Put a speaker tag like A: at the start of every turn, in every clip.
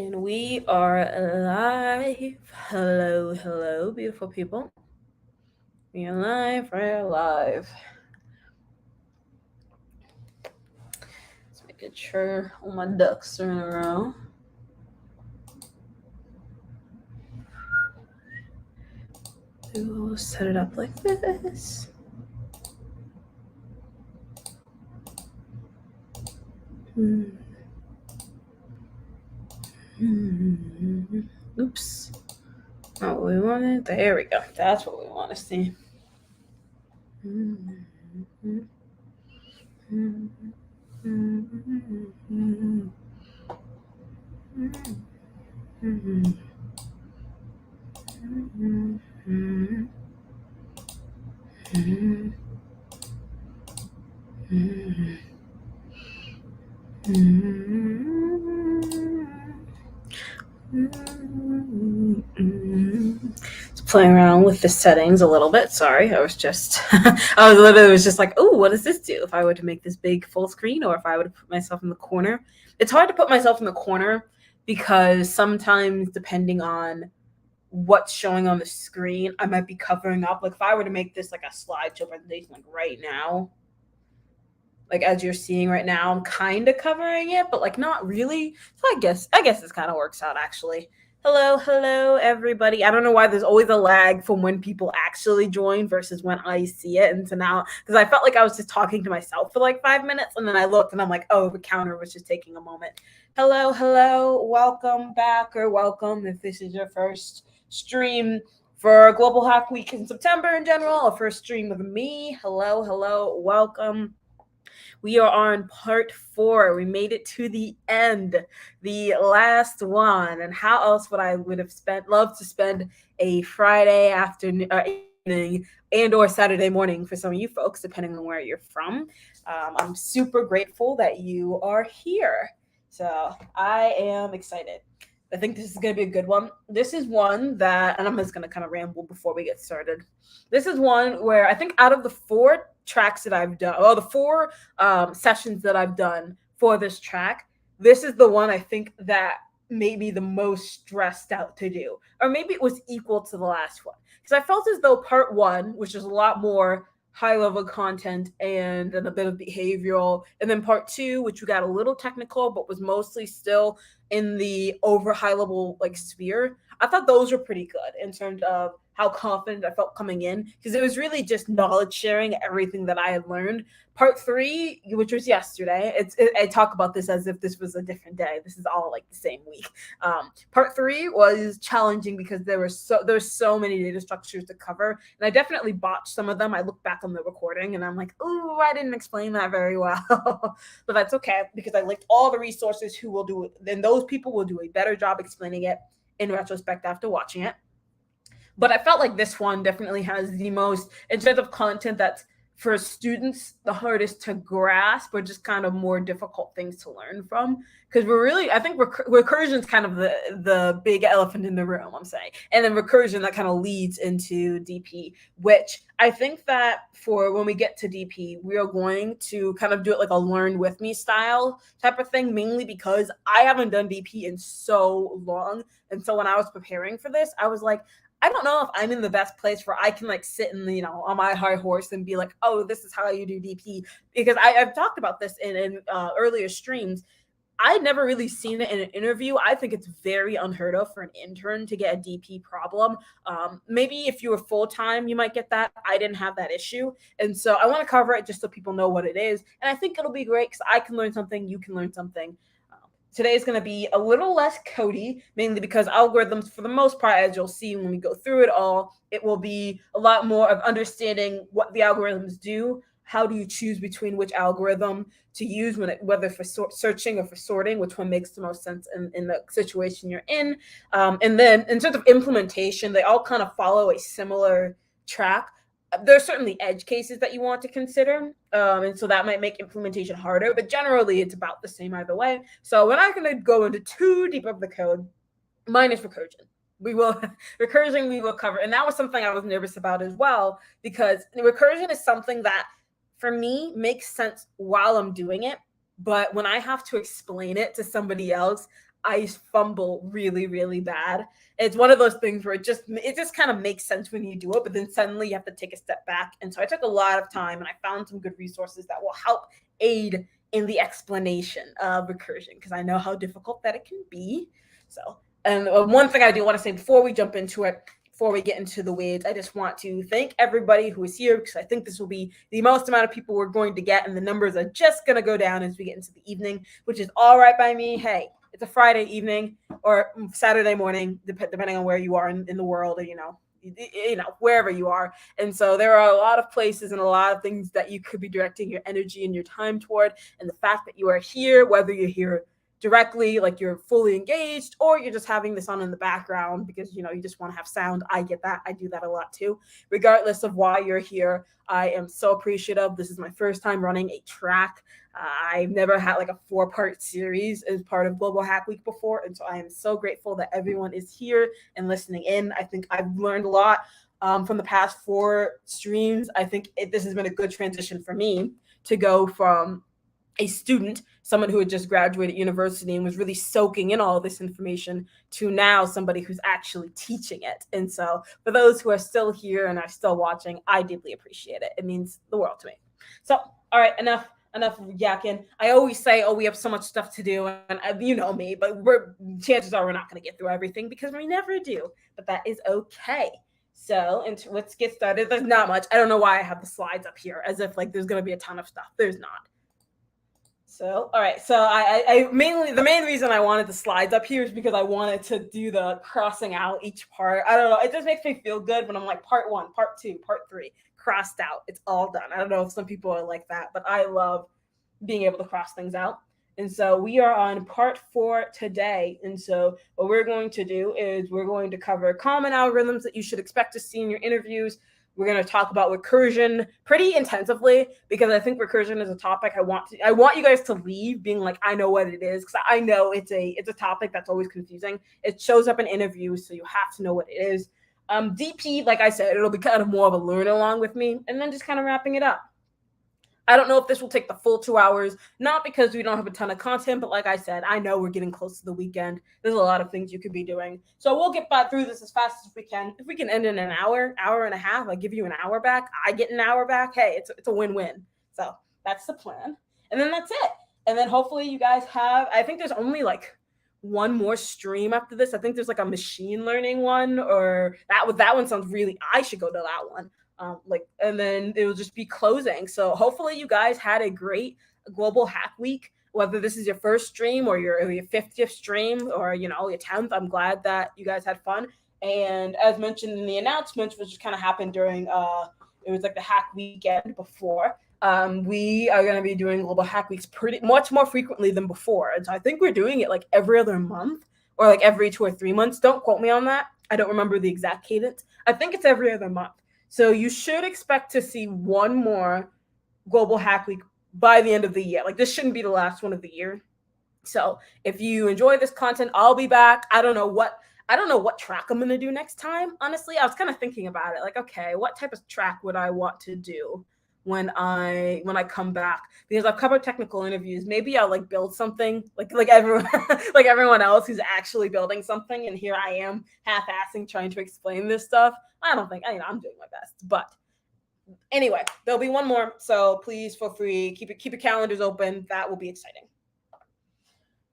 A: And we are live. Hello, hello, beautiful people. We are live, we're live. Just making sure all my ducks are in a row. We'll set it up like this. Oops. Not what we wanted. There we go. That's what we want to see. Playing around with the settings a little bit. Sorry, I was just like, oh, what does this do if I were to make this big full screen, or if I would put myself in the corner? It's hard to put myself in the corner because sometimes, depending on what's showing on the screen, I might be covering up. Like if I were to make this like a slideshow presentation, like right now, like as you're seeing right now, I'm kind of covering it, but like not really. So I guess this kind of works out actually. Hello, everybody. I don't know why there's always a lag from when people actually join versus when I see it. And so now, because I felt like I was just talking to myself for like 5 minutes, and then I looked and I'm like, oh, the counter was just taking a moment. Hello, welcome back, or welcome if this is your first stream for Global Hack Week in September in general, or first stream with me. Hello, welcome. We are on part 4. We made it to the end, the last one. And how else would I loved to spend a Friday afternoon, evening, and or Saturday morning for some of you folks, depending on where you're from. I'm super grateful that you are here. So I am excited. I think this is going to be a good one. This is one that, and I'm just going to kind of ramble before we get started. This is one where I think out of the 4 tracks that I've done, the 4 sessions that I've done for this track, this is the one I think that made me the most stressed out to do. Or maybe it was equal to the last one. Because I felt as though part 1, which is a lot more high-level content and a bit of behavioral, and then part 2, which we got a little technical, but was mostly still in the over high-level like sphere. I thought those were pretty good in terms of how confident I felt coming in, because it was really just knowledge sharing everything that I had learned. Part 3, which was yesterday, I talk about this as if this was a different day. This is all like the same week. Part 3 was challenging because there's so many data structures to cover, and I definitely botched some of them. I look back on the recording and I'm like, oh, I didn't explain that very well. But that's okay, because I linked all the resources who will do it, and those people will do a better job explaining it in retrospect after watching it. But I felt like this one definitely has the most, in terms of content that's for students, the hardest to grasp, or just kind of more difficult things to learn from. Because I think recursion is kind of the big elephant in the room, I'm saying. And then recursion that kind of leads into DP, which I think that for when we get to DP, we are going to kind of do it like a learn with me style type of thing, mainly because I haven't done DP in so long. And so when I was preparing for this, I was like, I don't know if I'm in the best place where I can like sit and, on my high horse and be like, oh, this is how you do DP. Because I've talked about this in earlier streams. I'd never really seen it in an interview. I think it's very unheard of for an intern to get a DP problem. Maybe if you were full-time, you might get that. I didn't have that issue. And so I want to cover it just so people know what it is. And I think it'll be great because I can learn something, you can learn something. Today is going to be a little less codey, mainly because algorithms, for the most part, as you'll see when we go through it all, it will be a lot more of understanding what the algorithms do. How do you choose between which algorithm to use, whether for searching or for sorting, which one makes the most sense in the situation you're in. And then in terms of implementation, they all kind of follow a similar track. There's certainly edge cases that you want to consider, and so that might make implementation harder, but generally it's about the same either way. So we're not going to go into too deep of the code, minus recursion. Recursion we will cover, and that was something I was nervous about as well, because recursion is something that, for me, makes sense while I'm doing it, but when I have to explain it to somebody else, I fumble really, really bad. It's one of those things where it just kind of makes sense when you do it, but then suddenly you have to take a step back. And so I took a lot of time and I found some good resources that will help aid in the explanation of recursion, because I know how difficult that it can be. So, and one thing I do want to say before we jump into it, before we get into the weeds, I just want to thank everybody who is here, because I think this will be the most amount of people we're going to get, and the numbers are just going to go down as we get into the evening, which is all right by me. Hey, it's a Friday evening or Saturday morning, depending on where you are in the world, or, you know, wherever you are. And so there are a lot of places and a lot of things that you could be directing your energy and your time toward. And the fact that you are here, whether you're here directly, like you're fully engaged, or you're just having this on in the background because, you know, you just want to have sound. I get that. I do that a lot too. Regardless of why you're here, I am so appreciative. This is my first time running a track. I've never had like a 4-part series as part of Global Hack Week before. And so I am so grateful that everyone is here and listening in. I think I've learned a lot from the past 4 streams. I think this has been a good transition for me to go from a student, someone who had just graduated university and was really soaking in all of this information, to now somebody who's actually teaching it. And so for those who are still here and are still watching, I deeply appreciate it. It means the world to me. So, all right, enough yakking. I always say, oh, we have so much stuff to do, and you know me, but chances are we're not going to get through everything, because we never do, but that is okay. So, and let's get started. There's not much. I don't know why I have the slides up here as if like there's going to be a ton of stuff. There's not. So, all right. So the main reason I wanted the slides up here is because I wanted to do the crossing out each part. I don't know. It just makes me feel good when I'm like part 1, part 2, part 3, crossed out. It's all done. I don't know if some people are like that, but I love being able to cross things out. And so we are on part 4 today. And so what we're going to do is we're going to cover common algorithms that you should expect to see in your interviews. We're going to talk about recursion pretty intensively, because I think recursion is a topic I want you guys to leave being like, I know what it is, because I know it's a topic that's always confusing. It shows up in interviews, so you have to know what it is. DP, like I said, it'll be kind of more of a learn along with me, and then just kind of wrapping it up. I don't know if this will take the full 2 hours, not because we don't have a ton of content, but like I said, I know we're getting close to the weekend. There's a lot of things you could be doing. So we'll get through this as fast as we can. If we can end in an hour and a half, I give you an hour back, I get an hour back. Hey, it's a win-win. So that's the plan. And then that's it. And then hopefully you guys have, I think there's only like one more stream after this. I think there's like a machine learning one, or that one sounds really, I should go to that one. And then it will just be closing. So hopefully you guys had a great Global Hack Week, whether this is your first stream or your 50th stream or, you know, your 10th. I'm glad that you guys had fun. And as mentioned in the announcements, which kind of happened during, it was like the Hack Weekend before, we are going to be doing Global Hack Weeks pretty much more frequently than before. And so I think we're doing it like every other month or like every 2 or 3 months. Don't quote me on that. I don't remember the exact cadence. I think it's every other month. So you should expect to see one more Global Hack Week by the end of the year. Like, this shouldn't be the last one of the year. So if you enjoy this content, I'll be back. I don't know what track I'm going to do next time. Honestly, I was kind of thinking about it. Like, okay, what type of track would I want to do when I come back? Because I've covered technical interviews. Maybe I'll like build something like everyone like everyone else who's actually building something, and here I am half-assing trying to explain this stuff. I don't think I'm doing my best, but anyway, there'll be one more. So please feel free, keep your calendars open. That will be exciting.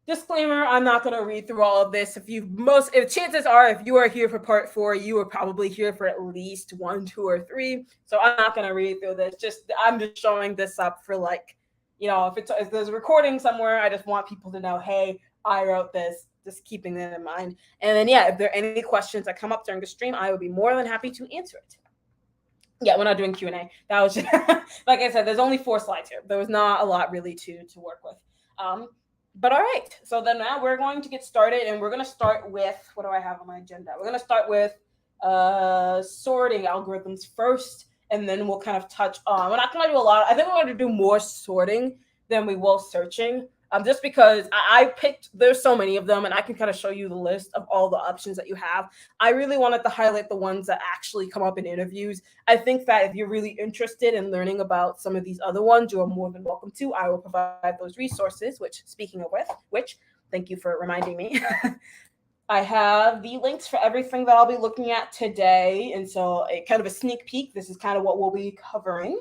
A: Disclaimer, I'm not going to read through all of this. If chances are, if you are here for part 4, you are probably here for at least 1, 2, or 3. So I'm not going to read through this. I'm just showing this up for, like, you know, if there's a recording somewhere, I just want people to know, hey, I wrote this, just keeping that in mind. And then, yeah, if there are any questions that come up during the stream, I would be more than happy to answer it. Yeah, we're not doing Q&A. That was just, like I said, there's only 4 slides here. There was not a lot really to work with. But all right, so then now we're going to get started, and we're going to start with, what do I have on my agenda? We're going to start with sorting algorithms first, and then we'll kind of touch on, we're not going to do a lot. I think we're going to do more sorting than we will searching, just because I picked, there's so many of them, and I can kind of show you the list of all the options that you have. I really wanted to highlight the ones that actually come up in interviews. I think that if you're really interested in learning about some of these other ones, you are more than welcome to. I will provide those resources, which, speaking of which, Thank you for reminding me. I have the links for everything that I'll be looking at today. And so a kind of a sneak peek. This is kind of what we'll be covering.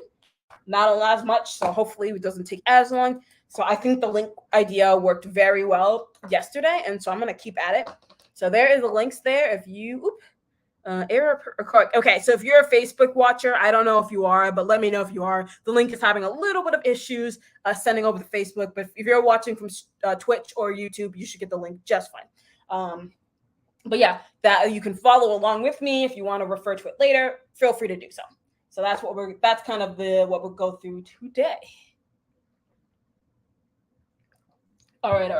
A: Not as much, so hopefully it doesn't take as long. So I think the link idea worked very well yesterday, and so I'm going to keep at it. So there is the links there. If you, error record. Okay, so if you're a Facebook watcher, I don't know if you are, but let me know if you are. The link is having a little bit of issues sending over to Facebook, but if you're watching from Twitch or YouTube, you should get the link just fine. But yeah, that you can follow along with me. If you want to refer to it later, feel free to do so. So that's kind of what we'll go through today. All right.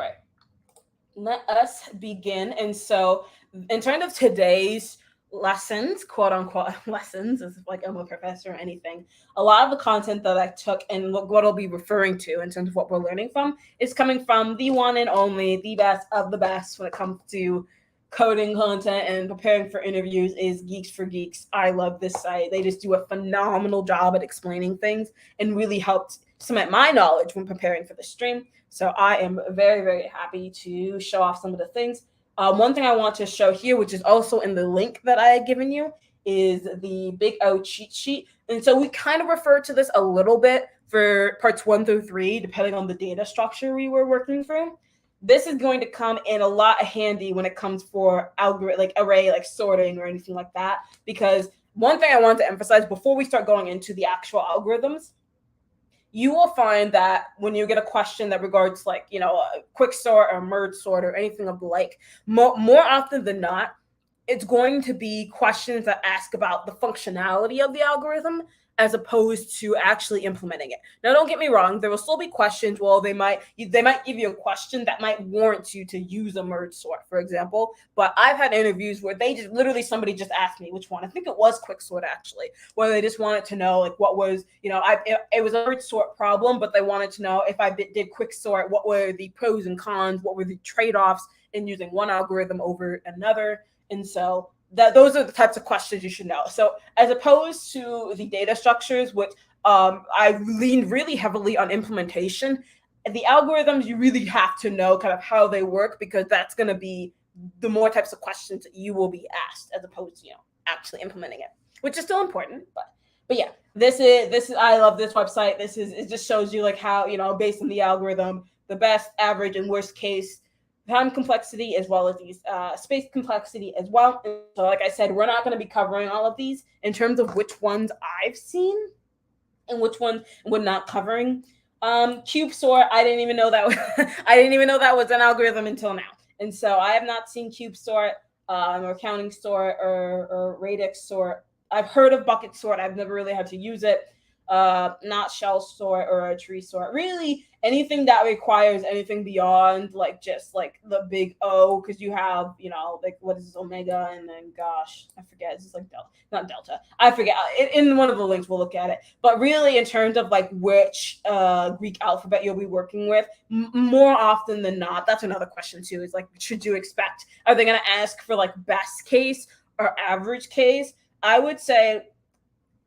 A: Let us begin. And so in terms of today's lessons, quote unquote lessons, as if like I'm a professor or anything, a lot of the content that I took and what I'll be referring to in terms of what we're learning from is coming from the one and only, the best of the best when it comes to coding content and preparing for interviews is Geeks for Geeks. I love this site. They just do a phenomenal job at explaining things and really helped cement my knowledge when preparing for the stream. So I am very, very happy to show off some of the things. One thing I want to show here, which is also in the link that I had given you, is the Big O cheat sheet. And so we kind of referred to this a little bit for parts 1 through 3, depending on the data structure we were working through. This is going to come in a lot handy when it comes for algorithm, like array, like sorting or anything like that. Because one thing I want to emphasize before we start going into the actual algorithms, you will find that when you get a question that regards like, a quick sort or merge sort or anything of the like, more often than not, it's going to be questions that ask about the functionality of the algorithm as opposed to actually implementing it. Now, don't get me wrong. There will still be questions. Well, they might give you a question that might warrant you to use a merge sort, for example. But I've had interviews where somebody just asked me which one. I think it was quick sort actually, where they just wanted to know like what was, it was a merge sort problem, but they wanted to know if I did quick sort, what were the pros and cons, what were the trade-offs in using one algorithm over another. And so those are the types of questions you should know. So as opposed to the data structures, which I leaned really heavily on implementation, the algorithms, you really have to know kind of how they work, because that's going to be the more types of questions that you will be asked as opposed to, actually implementing it, which is still important. But yeah, this is I love this website. It just shows you like how, based on the algorithm, the best, average, and worst case time complexity, as well as these space complexity as well. And so like I said, we're not going to be covering all of these in terms of which ones I've seen and which ones we're not covering. Cube sort, I didn't even know that was an algorithm until now. And so I have not seen cube sort or counting sort or radix sort. I've heard of bucket sort. I've never really had to use it. Not shell sort or a tree sort. Really, anything that requires anything beyond like just like the big O, because you have, like what is this, omega, and then gosh, I forget. It's just like not delta. I forget. In one of the links we'll look at it. But really, in terms of like which Greek alphabet you'll be working with, more often than not, that's another question too. Is like, should you expect? Are they going to ask for like best case or average case? I would say,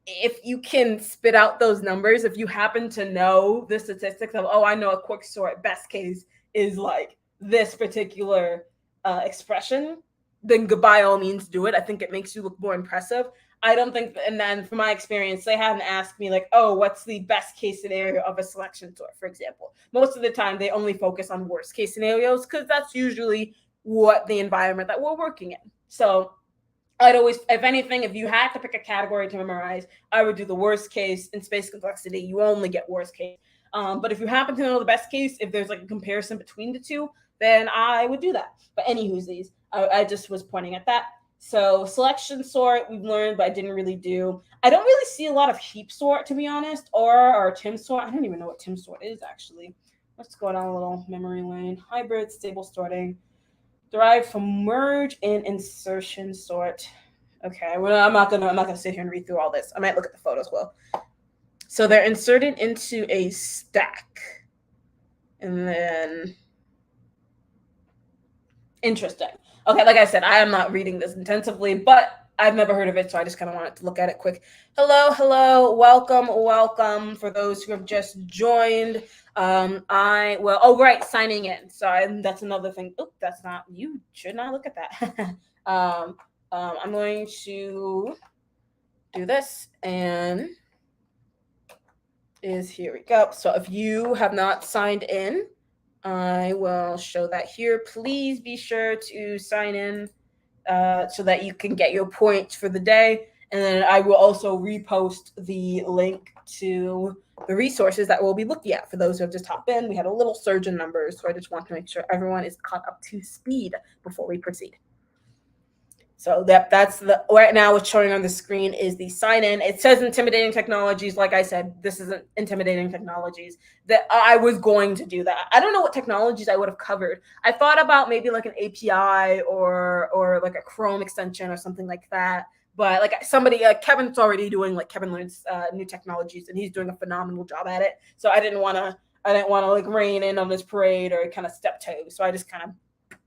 A: if you can spit out those numbers, if you happen to know the statistics of, I know a quick sort best case is like this particular expression, then by all means do it. I think it makes you look more impressive. I don't think, and then from my experience, they haven't asked me like, what's the best case scenario of a selection sort, for example. Most of the time, they only focus on worst case scenarios because that's usually what the environment that we're working in. So I'd always, if anything, if you had to pick a category to memorize, I would do the worst case. In space complexity, you only get worst case. But if you happen to know the best case, if there's like a comparison between the two, then I would do that. But anywho's these, I just was pointing at that. So selection sort, we've learned, but I didn't really do. I don't really see a lot of heap sort, to be honest, or Tim sort. I don't even know what Tim sort is, actually. Let's go down a little memory lane. Hybrid, stable sorting. Derived from merge and insertion sort. Okay, well, I'm not gonna sit here and read through all this. I might look at the photos as well. So they're inserted into a stack, and then interesting. Okay, like I said, I am not reading this intensively, but I've never heard of it, so I just kind of wanted to look at it quick. Hello, welcome for those who have just joined. Signing in. So that's another thing. Oh, that's not, you should not look at that. I'm going to do this, and here we go. So if you have not signed in, I will show that here. Please be sure to sign in so that you can get your points for the day. And then I will also repost the link to the resources that we'll be looking at for those who have just hopped in. We had a little surge in numbers, so I just want to make sure everyone is caught up to speed before we proceed. So that's right now what's showing on the screen is the sign in. It says intimidating technologies. Like I said, this isn't intimidating technologies. That I was going to do that. I don't know what technologies I would have covered. I thought about maybe like an API or like a Chrome extension or something like that. But like Kevin's already doing, like, Kevin learns new technologies, and he's doing a phenomenal job at it. So I didn't want to like rein in on this parade or kind of step toe. So I just kind of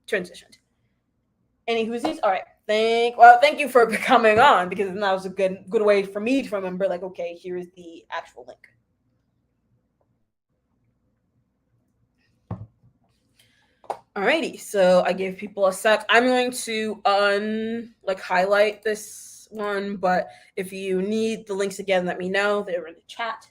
A: transitioned. Any whoosies? All right. Thank you for coming on, because that was a good way for me to remember, like, okay, here is the actual link. Alrighty, so I gave people a sec. I'm going to highlight this one, but if you need the links again, let me know. They're in the chat.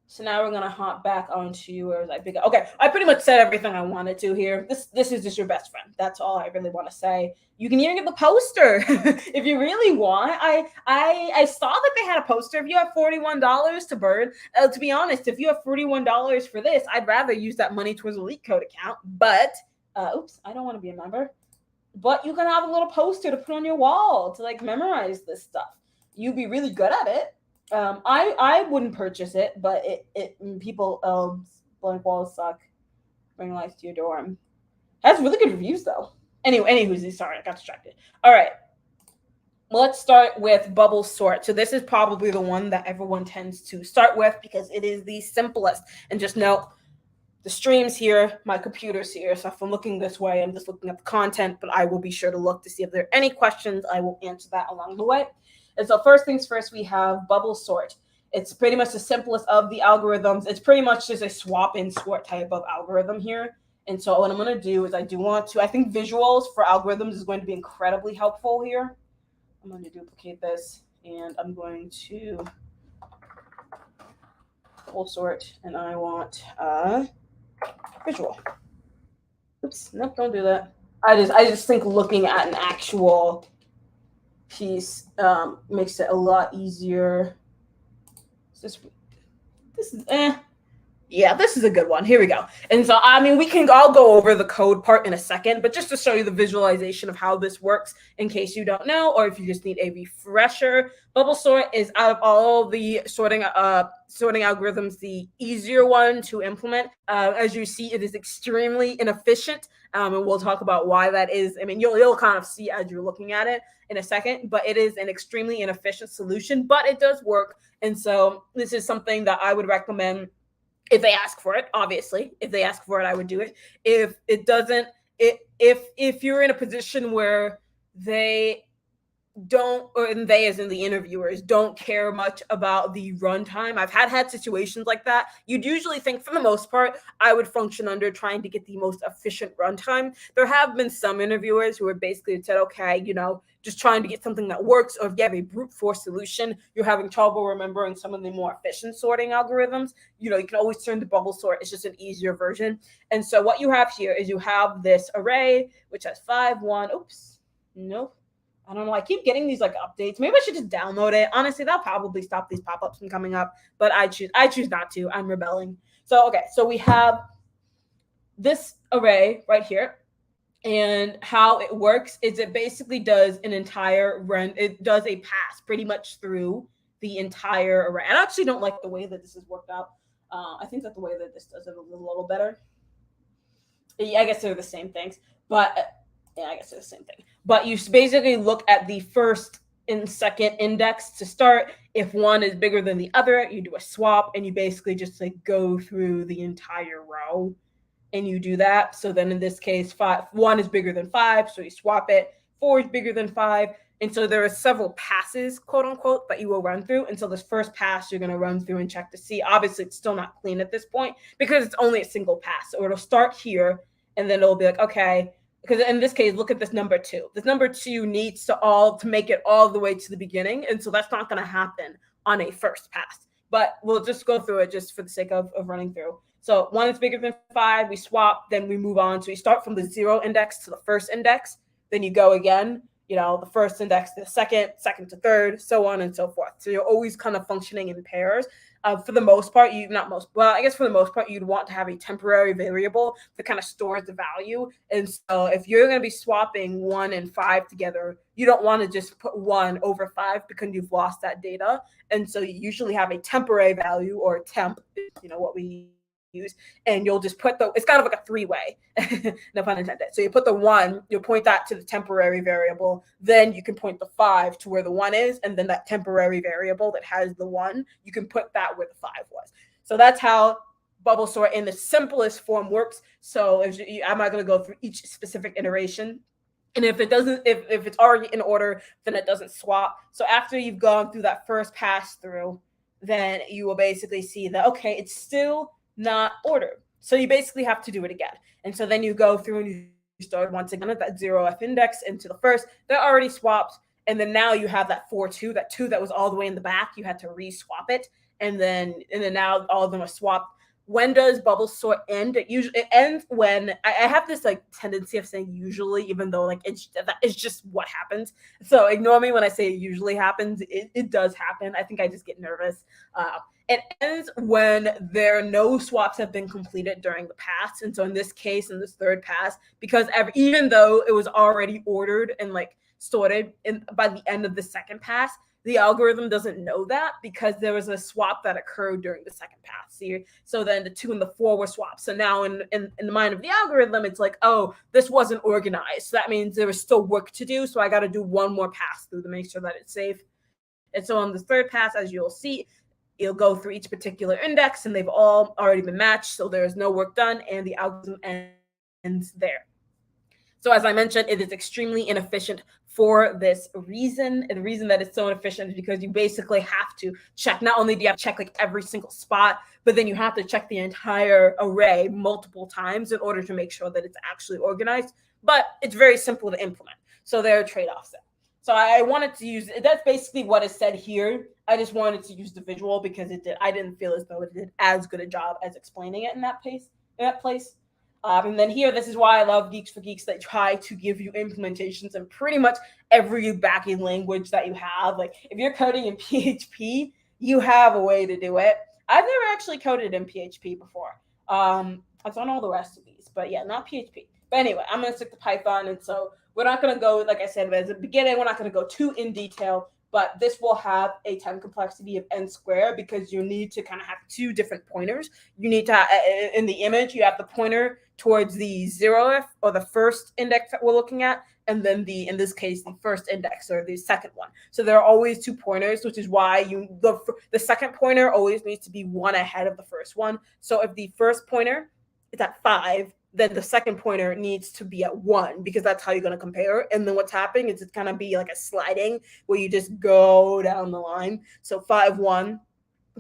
A: So now we're gonna hop back onto where was I? Okay, I pretty much said everything I wanted to here. This is just your best friend. That's all I really want to say. You can even get the poster if you really want. I saw that they had a poster. If you have $41 to burn, to be honest, if you have $41 for this, I'd rather use that money towards a LeetCode account. But oops, I don't want to be a member. But you can have a little poster to put on your wall to like memorize this stuff. You'd be really good at it. I wouldn't purchase it, but people blank walls suck. Bring life to your dorm. Has really good reviews though. Anyway, sorry, I got distracted. All right, let's start with bubble sort. So this is probably the one that everyone tends to start with because it is the simplest. And just note, the stream's here, my computer's here. So if I'm looking this way, I'm just looking at the content, but I will be sure to look to see if there are any questions. I will answer that along the way. And so first things first, we have bubble sort. It's pretty much the simplest of the algorithms. It's pretty much just a swap and sort type of algorithm here. And so what I'm going to do is I think visuals for algorithms is going to be incredibly helpful here. I'm going to duplicate this, and I'm going to full sort, and I want visual. Oops, nope, don't do that. I just think looking at an actual piece makes it a lot easier. This is yeah, this is a good one. Here we go. And so, I mean, I'll go over the code part in a second, but just to show you the visualization of how this works in case you don't know, or if you just need a refresher, bubble sort is, out of all the sorting algorithms, the easier one to implement. As you see, it is extremely inefficient. And we'll talk about why that is. I mean, you'll kind of see as you're looking at it in a second, but it is an extremely inefficient solution, but it does work. And so this is something that I would recommend if they ask for it. Obviously, if they ask for it, I would do it. If it doesn't, if you're in a position where they don't, or they as in the interviewers don't care much about the runtime. I've had situations like that. You'd usually think, for the most part, I would function under trying to get the most efficient runtime. There have been some interviewers who have basically said, okay, just trying to get something that works, or if you have a brute force solution, you're having trouble remembering some of the more efficient sorting algorithms, you can always turn to bubble sort. It's just an easier version. And so what you have here is you have this array, which has 5, 1, oops, nope. I don't know. I keep getting these like updates. Maybe I should just download it. Honestly, that'll probably stop these pop-ups from coming up, but I choose not to. I'm rebelling. So, okay. So we have this array right here, and how it works is it basically does it does a pass pretty much through the entire array. I actually don't like the way that this is worked out. I think that the way that this does it a little better. Yeah, I guess they're the same things, but yeah, I guess it's the same thing. But you basically look at the first and second index to start. If one is bigger than the other, you do a swap, and you basically just like go through the entire row, and you do that. So then in this case, 1 is bigger than 5, so you swap it. 4 is bigger than 5, And so there are several passes, quote unquote, that you will run through. And so this first pass, you're going to run through and check to see. Obviously, it's still not clean at this point because it's only a single pass. So it'll start here, and then it'll be like, okay, because in this case, look at this number 2. This number 2 needs to make it all the way to the beginning. And so that's not going to happen on a first pass. But we'll just go through it just for the sake of running through. So 1 is bigger than 5, we swap, then we move on. So we start from the 0 index to the first index, then you go again, the first index to the second, second to third, so on and so forth. So you're always kind of functioning in pairs. For the most part, for the most part, you'd want to have a temporary variable that kind of stores the value. And so if you're going to be swapping 1 and 5 together, you don't want to just put 1 over 5 because you've lost that data. And so you usually have a temporary value, or temp, what we use, and you'll just put it's kind of like a 3-way, no pun intended. So you put the 1, you'll point that to the temporary variable, then you can point the 5 to where the 1 is, and then that temporary variable that has the 1, you can put that where the 5 was. So that's how bubble sort in the simplest form works. So I'm not going to go through each specific iteration. And if it's already in order, then it doesn't swap. So after you've gone through that first pass through, then you will basically see that, okay, it's still not ordered. So you basically have to do it again. And so then you go through and you start once again at that 0F index into the first. They're already swapped. And then now you have that 4-2, that 2 that was all the way in the back. You had to re-swap it. And then now all of them are swapped. When does bubble sort end? It ends when I have this tendency of saying usually, even though it's just what happens. So ignore me when I say it usually happens. It does happen. I think I just get nervous. It ends when no swaps have been completed during the pass. And so in this case, in this third pass, because even though it was already ordered and sorted by the end of the second pass, the algorithm doesn't know that because there was a swap that occurred during the second pass. So then the 2 and the 4 were swapped. So now in the mind of the algorithm, it's like, oh, this wasn't organized. So that means there was still work to do. So I got to do one more pass through to make sure that it's safe. And so on the third pass, as you'll see, you'll go through each particular index and they've all already been matched. So there's no work done and the algorithm ends there. So as I mentioned, it is extremely inefficient for this reason. And the reason that it's so inefficient is because you basically have to check. Not only do you have to check every single spot, but then you have to check the entire array multiple times in order to make sure that it's actually organized. But it's very simple to implement. So there are trade-offs there. So I wanted to use, that's basically what is said here. I just wanted to use the visual because I didn't feel as though it did as good a job as explaining it in that place. And then here, this is why I love Geeks for Geeks. They try to give you implementations in pretty much every backend language that you have. If you're coding in PHP, you have a way to do it. I've never actually coded in PHP before. I've done all the rest of these, but yeah, not PHP. But anyway, I'm going to stick to Python. And so we're not going to go, like I said, at the beginning, we're not going to go too in detail. But this will have a time complexity of n squared because you need to kind of have 2 different pointers. You need to, in the image, you have the pointer towards the 0th or the first index that we're looking at, and then in this case, the first index or the second one. So there are always 2 pointers, which is why the second pointer always needs to be 1 ahead of the first one. So if the first pointer is at 5, then the second pointer needs to be at 1 because that's how you're going to compare. And then what's happening is it's going to be like a sliding where you just go down the line. So 5, 1,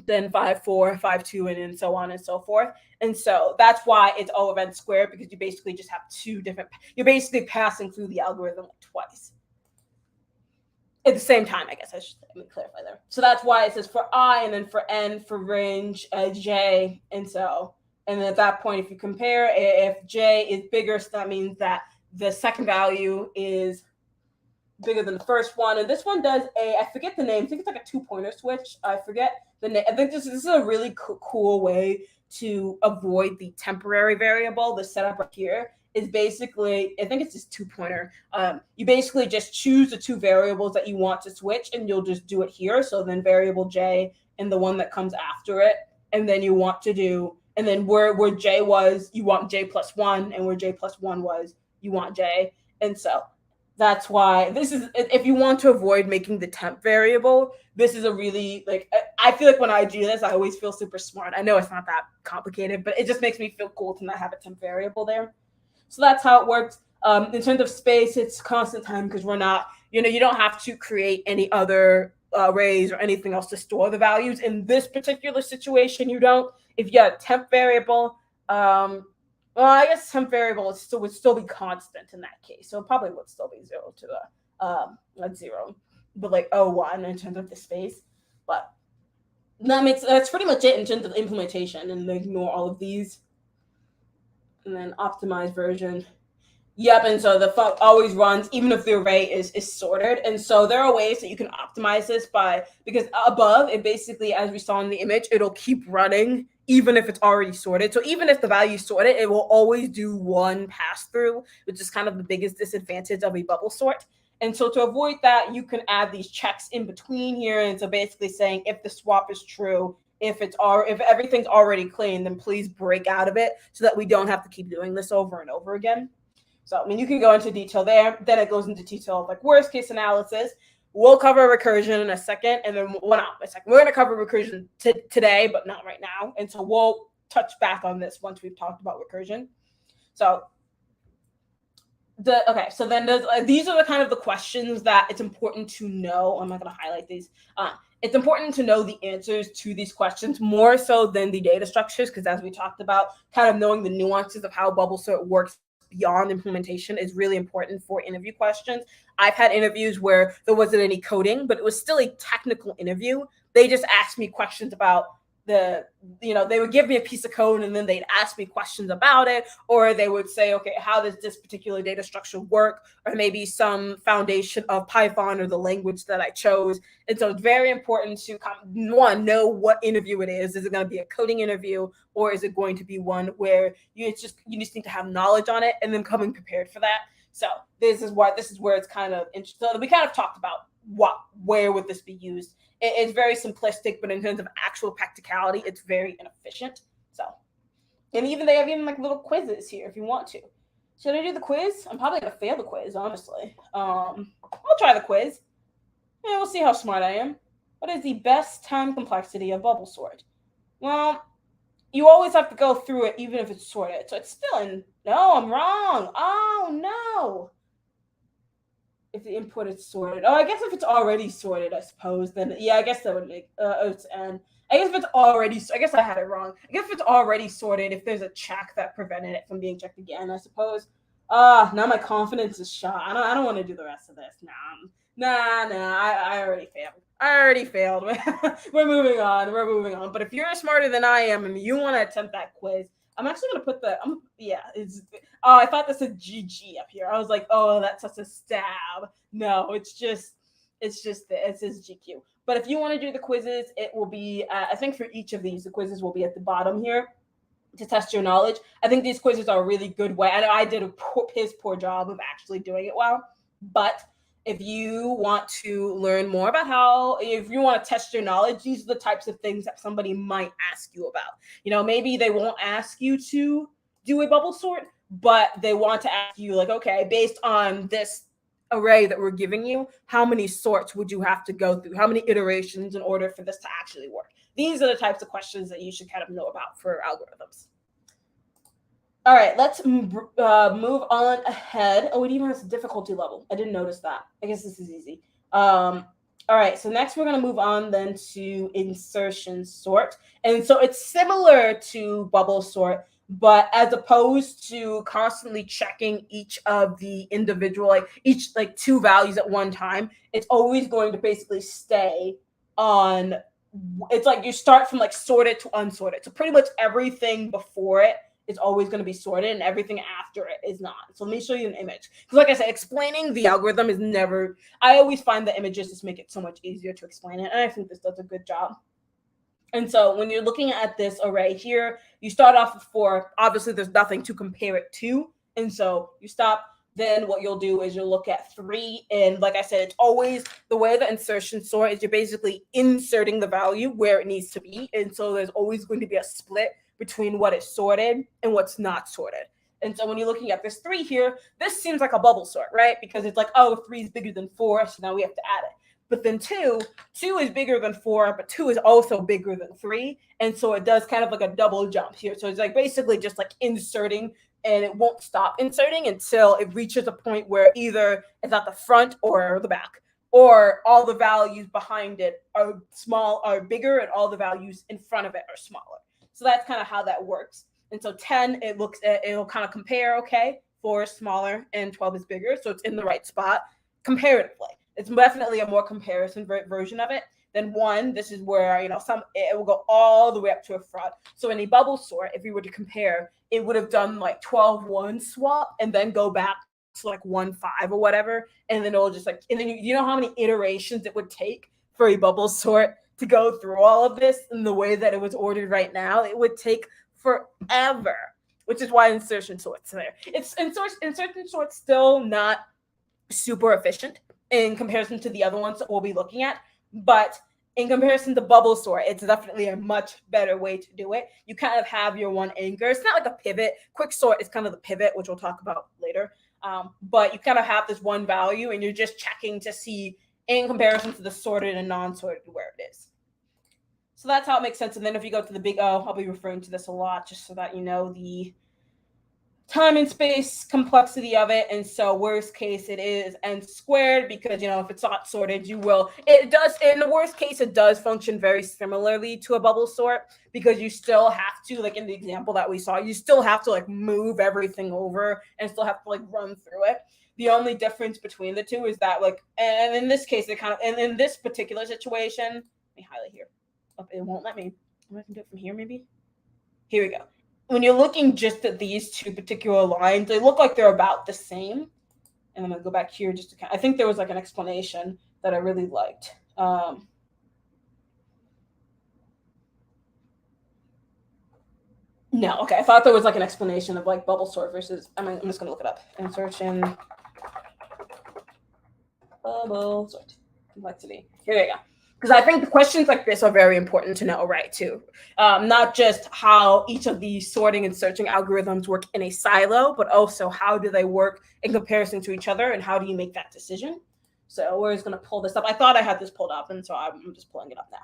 A: then 5, 4, 5, 2, and then so on and so forth. And so that's why it's O of n squared, because you basically just have 2 different, you're basically passing through the algorithm twice. At the same time, I guess I should let me clarify there. So that's why it says for I and then for n for range j. And then at that point, if you compare, if j is bigger, so that means that the second value is bigger than the first one. And this one does I forget the name. I think it's like a 2-pointer switch. I forget the name. I think this is a really cool way to avoid the temporary variable. The setup right here is basically, I think it's this 2-pointer. You basically just choose the 2 variables that you want to switch, and you'll just do it here. So then variable j and the one that comes after it. And then you want to do, and then where j was, you want j plus 1, and where j plus 1 was, you want j. And so that's why this is, if you want to avoid making the temp variable, this is a really, I feel like when I do this, I always feel super smart. I know it's not that complicated, but it just makes me feel cool to not have a temp variable there. So that's how it works. In terms of space, it's constant time because we're not, you don't have to create any other arrays or anything else to store the values. In this particular situation, you don't. If you got a temp variable, well, I guess temp variable would still be constant in that case. So it probably would still be 0 to not 0, but like 1 in terms of the space. But that's pretty much it in terms of implementation, and ignore all of these. And then optimized version. Yep, and so the func always runs even if the array is sorted. And so there are ways that you can optimize this because above it basically, as we saw in the image, it'll keep running even if it's already sorted. So even if the value is sorted, it will always do one pass through, which is kind of the biggest disadvantage of a bubble sort. And so to avoid that, you can add these checks in between here. And so basically saying if the swap is true, if everything's already clean, then please break out of it so that we don't have to keep doing this over and over again. So, I mean, you can go into detail there. Then it goes into detail of like worst case analysis. We'll cover recursion in a second. And then, well, not a second. We're going to cover recursion today, but not right now. And so we'll touch back on this once we've talked about recursion. So, so then these are the kind of the questions that it's important to know. I'm not going to highlight these. It's important to know the answers to these questions more so than the data structures, because as we talked about, kind of knowing the nuances of how bubble sort works beyond implementation is really important for interview questions. I've had interviews where there wasn't any coding, but it was still a technical interview. They just asked me questions about they would give me a piece of code and then they'd ask me questions about it, or they would say, okay, how does this particular data structure work? Or maybe some foundation of Python or the language that I chose. And so it's very important to know what interview it is. Is it going to be a coding interview, or is it going to be one where you just need to have knowledge on it and then coming prepared for that? So this is where it's kind of interesting. So we kind of talked about where would this be used. It's very simplistic, but in terms of actual practicality, it's very inefficient. So, and they have like little quizzes here if you want to. Should I do the quiz? I'm probably gonna fail the quiz, honestly. I'll try the quiz. Yeah, we'll see how smart I am. What is the best time complexity of bubble sort? Well, you always have to go through it, even if it's sorted. So it's still in. No, I'm wrong. Oh no. If the input is sorted. Oh, I guess if it's already sorted, I suppose, then yeah, I guess that would make it's n. I guess if it's already, I guess I had it wrong. I guess if it's already sorted, if there's a check that prevented it from being checked again, I suppose. Now my confidence is shot. I don't want to do the rest of this. Nah, I already failed. We're moving on. But if you're smarter than I am and you want to attempt that quiz, I'm actually going to put I thought this said GG up here. I was like, oh, that's such a stab. No, it says GQ. But if you want to do the quizzes, it will be, I think for each of these, the quizzes will be at the bottom here to test your knowledge. I think these quizzes are a really good way. I know I did a piss poor job of actually doing it well, but if you want to learn more about if you want to test your knowledge, these are the types of things that somebody might ask you about. Maybe they won't ask you to do a bubble sort, but they want to ask you like, okay, based on this array that we're giving you, how many sorts would you have to go through? How many iterations in order for this to actually work? These are the types of questions that you should kind of know about for algorithms. All right, let's move on ahead. Oh, it even has a difficulty level. I didn't notice that. I guess this is easy. All right, so next we're going to move on then to insertion sort. And so it's similar to bubble sort, but as opposed to constantly checking each of the individual, each two values at one time, it's always going to basically stay on. It's like you start from sorted to unsorted. So pretty much everything before it is always going to be sorted and everything after it is not. So let me show you an image. Because like I said, explaining the algorithm is never, I always find the images just make it so much easier to explain it. And I think this does a good job. And so when you're looking at this array here, you start off with 4. Obviously, there's nothing to compare it to. And so you stop. Then what you'll do is you'll look at 3. And like I said, it's always the way the insertion sort is you're basically inserting the value where it needs to be. And so there's always going to be a split between what is sorted and what's not sorted. And so when you're looking at this 3 here, this seems like a bubble sort, right? Because it's like, oh, 3 is bigger than 4, so now we have to add it. But then 2 is bigger than 4, but 2 is also bigger than 3. And so it does kind of like a double jump here. So it's basically just inserting and it won't stop inserting until it reaches a point where either it's at the front or the back, or all the values behind it are bigger and all the values in front of it are smaller. So that's kind of how that works. And so 10, it'll kind of compare, okay, 4 is smaller and 12 is bigger, so it's in the right spot comparatively. It's definitely a more comparison version of it. Then 1, this is where, it will go all the way up to a front. So in a bubble sort, if we were to compare, it would have done like 12-1 swap and then go back to like 1-5 or whatever. And then it'll just like, and then you know how many iterations it would take for a bubble sort to go through all of this in the way that it was ordered right now? It would take forever, which is why insertion sort's there. Insertion sort's still not super efficient in comparison to the other ones that we'll be looking at, but in comparison to bubble sort, it's definitely a much better way to do it. You kind of have your one anchor. It's not like a pivot. Quick sort is kind of the pivot, which we'll talk about later. But you kind of have this one value, and you're just checking to see in comparison to the sorted and non-sorted where it is. So that's how it makes sense. And then if you go to the big O, I'll be referring to this a lot just so that you know the time and space complexity of it. And so worst case, it is n squared, because if it's not sorted, it does, in the worst case, it does function very similarly to a bubble sort, because you still have to, like in the example that we saw, you still have to like move everything over and still have to like run through it. The only difference between the two is that and in this case, and in this particular situation, let me highlight here. Oh, it won't let me. I can do it from here, maybe. Here we go. When you're looking just at these two particular lines, they look like they're about the same. And I'm going to go back here just to I think there was like an explanation that I really liked. No, okay. I thought there was like an explanation of like bubble sort versus, I'm just going to look it up. Insertion bubble sort complexity. Here we go. Because I think the questions like this are very important to know, right, too. Not just how each of these sorting and searching algorithms work in a silo, but also how do they work in comparison to each other, and how do you make that decision? So we're just going to pull this up. I thought I had this pulled up, and so I'm just pulling it up now.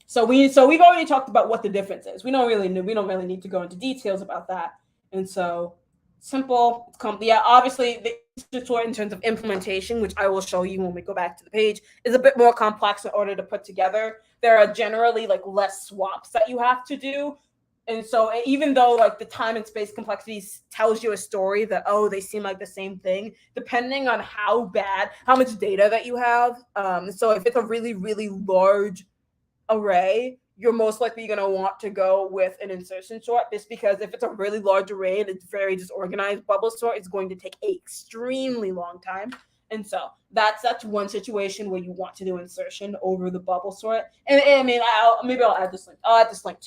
A: So we've already talked about what the difference is. We don't really need to go into details about that. And so simple, obviously the sort in terms of implementation, which I will show you when we go back to the page, is a bit more complex in order to put together. There are generally like less swaps that you have to do. And so even though like the time and space complexities tells you a story that, they seem like the same thing, depending on how much data that you have. So if it's a really, really large array, you're most likely going to want to go with an insertion sort, just because if it's a really large array and it's very disorganized, bubble sort is going to take an extremely long time. And so that's one situation where you want to do insertion over the bubble sort. And I mean, I'll add this link. I'll add this link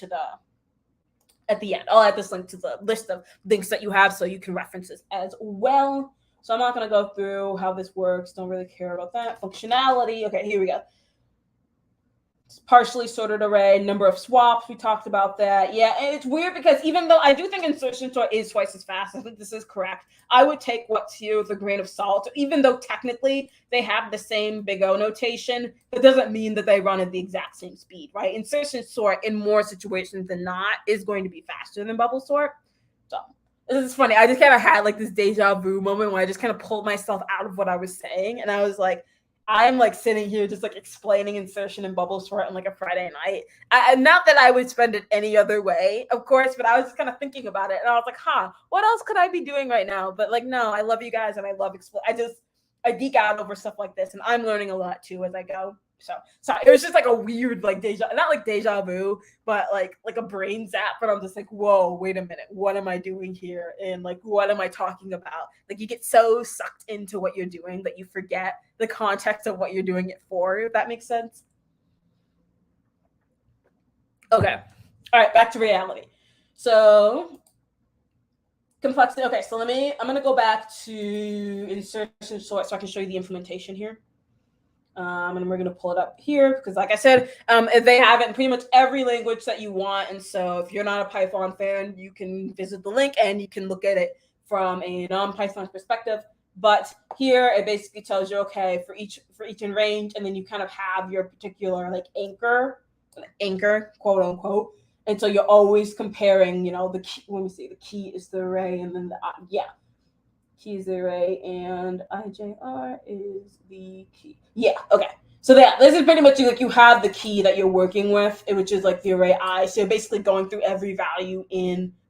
A: at the end. I'll add this link to the list of links that you have so you can reference this as well. So I'm not going to go through how this works. Don't really care about that. Functionality. Okay, here we go. Partially sorted array, number of swaps, we talked about that. Yeah, and it's weird because even though I do think insertion sort is twice as fast, I think this is correct. I would take what's here with a grain of salt. So even though technically they have the same big O notation, it doesn't mean that they run at the exact same speed, right? Insertion sort in more situations than not is going to be faster than bubble sort. So this is funny. I just kind of had like this deja vu moment where I just kind of pulled myself out of what I was saying, and I was like, I'm like sitting here just like explaining insertion and bubble sort on like a Friday night. Not that I would spend it any other way, of course, but I was just kind of thinking about it, and I was like, what else could I be doing right now? But like, no, I love you guys, and I love I geek out over stuff like this, and I'm learning a lot too as I go. So it was just like a weird like not like deja vu, but like a brain zap. But I'm just like, whoa, wait a minute, what am I doing here? And like, what am I talking about? Like, you get so sucked into what you're doing that you forget the context of what you're doing it for, if that makes sense. Okay. All right, back to reality. So complexity. Okay, so I'm going to go back to insertion sort so I can show you the implementation here. And we're going to pull it up here because, like I said, they have it in pretty much every language that you want. And so if you're not a Python fan, you can visit the link and you can look at it from a non-Python perspective. But here it basically tells you, okay, for each in range, and then you kind of have your particular like anchor, quote unquote. And so you're always comparing, the key, let me see, the key is the array, and then key is the array, and IJR is the key. Yeah, okay. So this is pretty much like you have the key that you're working with, which is like the array I. So you're basically going through every value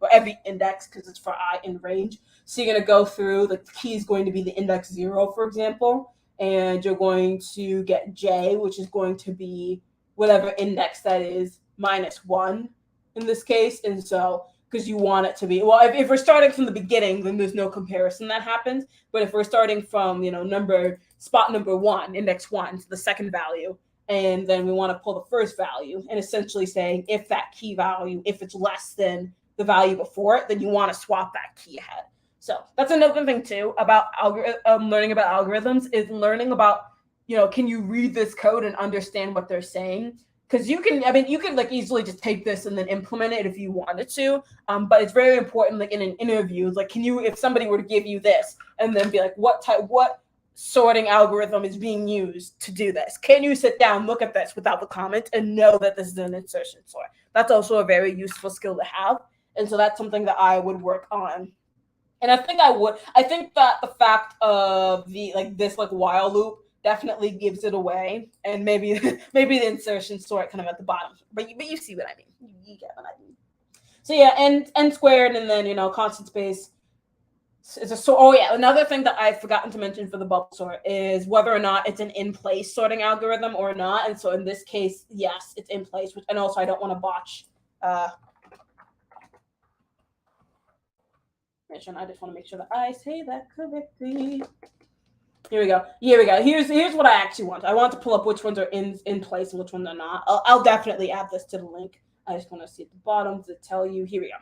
A: or every index, because it's for I in range. So you're going to go through, the key is going to be the index 0, for example, and you're going to get J, which is going to be whatever index that is, -1 in this case. And so, because you want it to be, well, if we're starting from the beginning, then there's no comparison that happens. But if we're starting from, spot number 1, index 1, to the second value, and then we want to pull the first value, and essentially saying if that key value, if it's less than the value before it, then you want to swap that key ahead. So that's another thing too about learning about algorithms, is learning about, can you read this code and understand what they're saying? Because you can like easily just take this and then implement it if you wanted to. But it's very important, like in an interview, like if somebody were to give you this and then be like, what sorting algorithm is being used to do this? Can you sit down, look at this without the comment, and know that this is an insertion sort? That's also a very useful skill to have. And so that's something that I would work on. And I think that the fact of this while loop definitely gives it away, and maybe the insertion sort kind of at the bottom, but you see what I mean. You get what I mean. So yeah, n squared, and then constant space is a sort. Oh yeah, another thing that I've forgotten to mention for the bubble sort is whether or not it's an in-place sorting algorithm or not. And so in this case, yes, it's in place. And also I don't want to botch. I just want to make sure that I say that correctly. Here we go. Here's what I actually want. I want to pull up which ones are in place and which ones are not. I'll definitely add this to the link. I just want to see at the bottom to tell you. Here we go.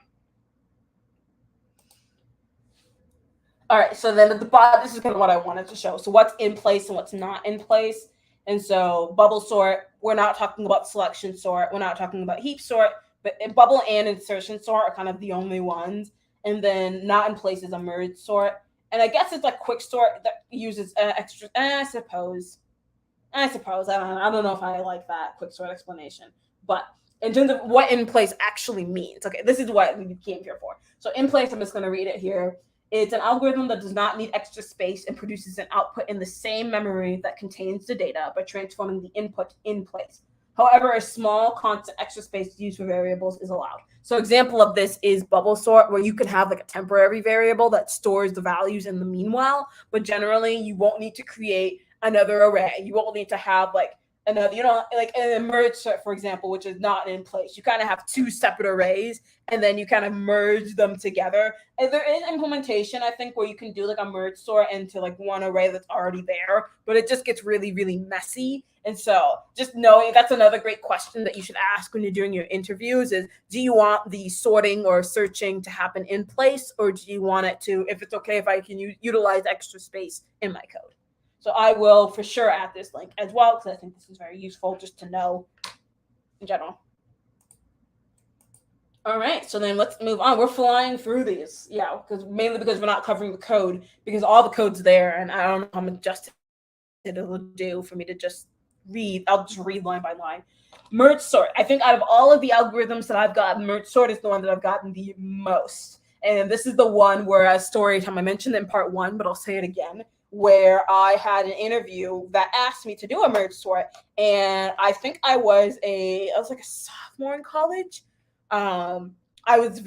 A: All right, so then at the bottom, this is kind of what I wanted to show. So what's in place and what's not in place. And so bubble sort, we're not talking about selection sort. We're not talking about heap sort, but bubble and insertion sort are kind of the only ones. And then not in place is a merge sort. And I guess it's like quick sort that uses extra. I suppose. I don't know if I like that quick sort explanation. But in terms of what in place actually means, okay, this is what we came here for. So in place, I'm just going to read it here. It's an algorithm that does not need extra space and produces an output in the same memory that contains the data by transforming the input in place. However, a small constant extra space used for variables is allowed. So example of this is bubble sort, where you can have like a temporary variable that stores the values in the meanwhile, but generally you won't need to create another array. You won't need to have like another, like an merge sort, for example, which is not in place. You kind of have two separate arrays, and then you kind of merge them together. And there is implementation, I think, where you can do like a merge sort into like one array that's already there, but it just gets really, really messy. And so just knowing, that's another great question that you should ask when you're doing your interviews is, do you want the sorting or searching to happen in place, or do you want it to, if it's okay if I can utilize extra space in my code? So I will for sure add this link as well, because I think this is very useful just to know in general. All right, so then let's move on. We're flying through these, mainly because we're not covering the code, because all the code's there, and I don't know how much justice it'll do for me to just read. I'll just read line by line. Merge sort. I think out of all of the algorithms that I've gotten, merge sort is the one that I've gotten the most. And this is the one where, as story time, I mentioned it in part 1, but I'll say it again, where I had an interview that asked me to do a merge sort. And I think I was like a sophomore in college. I don't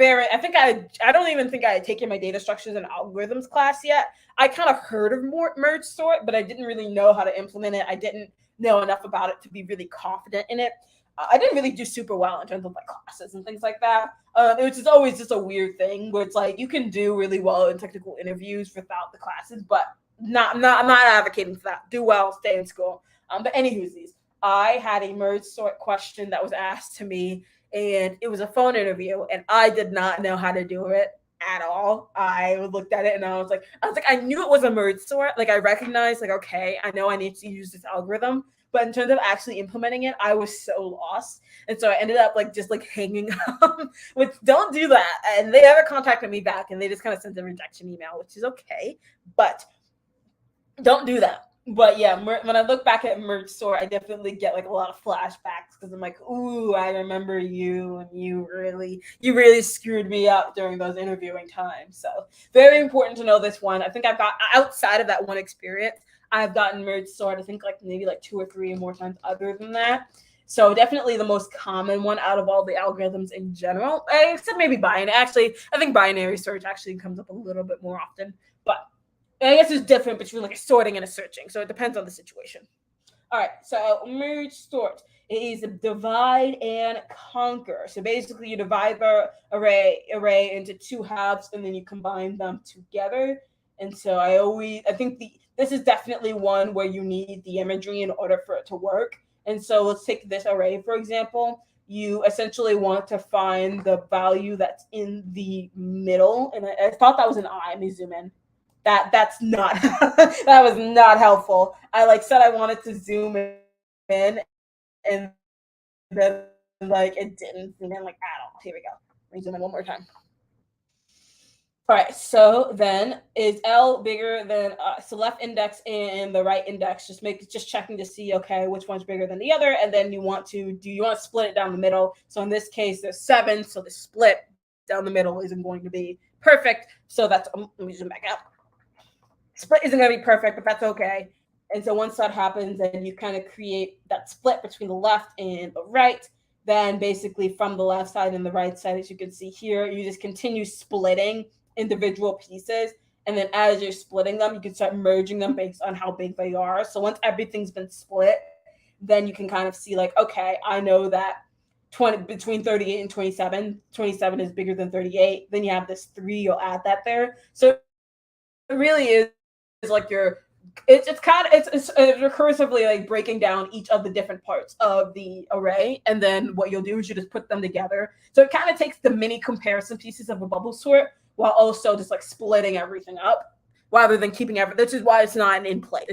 A: even think I had taken my data structures and algorithms class yet. I kind of heard of merge sort, but I didn't really know how to implement it. I didn't know enough about it to be really confident in it. I didn't really do super well in terms of like classes and things like that. It was just always just a weird thing where it's like you can do really well in technical interviews without the classes, but I'm not advocating for that. Do well, stay in school. But anywho's, I had a merge sort question that was asked to me, and it was a phone interview, and I did not know how to do it at all. I looked at it and I was like, I knew it was a merge sort. Like I recognized, like, okay, I know I need to use this algorithm, but in terms of actually implementing it, I was so lost. And so I ended up like just like hanging up, which don't do that. And they never contacted me back, and they just kind of sent a rejection email, which is okay, but don't do that. But yeah, when I look back at merge sort, I definitely get like a lot of flashbacks because I'm like, ooh, I remember you, and you really screwed me up during those interviewing times. So very important to know this one. I think I've got, outside of that one experience, I've gotten merge sort, I think like maybe like 2 or 3 more times other than that. So definitely the most common one out of all the algorithms in general, except maybe binary. Actually, I think binary search actually comes up a little bit more often, but I guess it's different between like a sorting and a searching. So it depends on the situation. All right, so merge sort is divide and conquer. So basically, you divide the array into 2 halves, and then you combine them together. And so I think this is definitely one where you need the imagery in order for it to work. And so let's take this array for example. You essentially want to find the value that's in the middle, and I thought that was an I. Let me zoom in. That's not that was not helpful. I like said I wanted to zoom in, and then like it didn't zoom in like at all. Here we go. Let me zoom in one more time. All right, so then is L bigger than so left index and the right index? Just checking to see, okay, which one's bigger than the other, and then you want to split it down the middle. So in this case, there's 7, so the split down the middle isn't going to be perfect. So that's let me zoom back out. Split isn't going to be perfect, but that's okay. And so once that happens, then you kind of create that split between the left and the right. Then basically from the left side and the right side, as you can see here, you just continue splitting individual pieces. And then as you're splitting them, you can start merging them based on how big they are. So once everything's been split, then you can kind of see like, okay, I know that between 38 and 27 is bigger than 38. Then you have this 3, you'll add that there. So it really is like it's recursively like breaking down each of the different parts of the array, and then what you'll do is you just put them together. So it kind of takes the mini comparison pieces of a bubble sort while also just like splitting everything up rather than keeping everything. This is why it's not an in plate,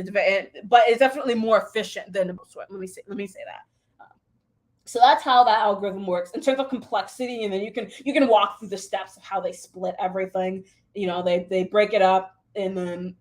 A: but it's definitely more efficient than a bubble sort. Let me say that. So that's how that algorithm works in terms of complexity, and then you can walk through the steps of how they split everything. They break it up, and then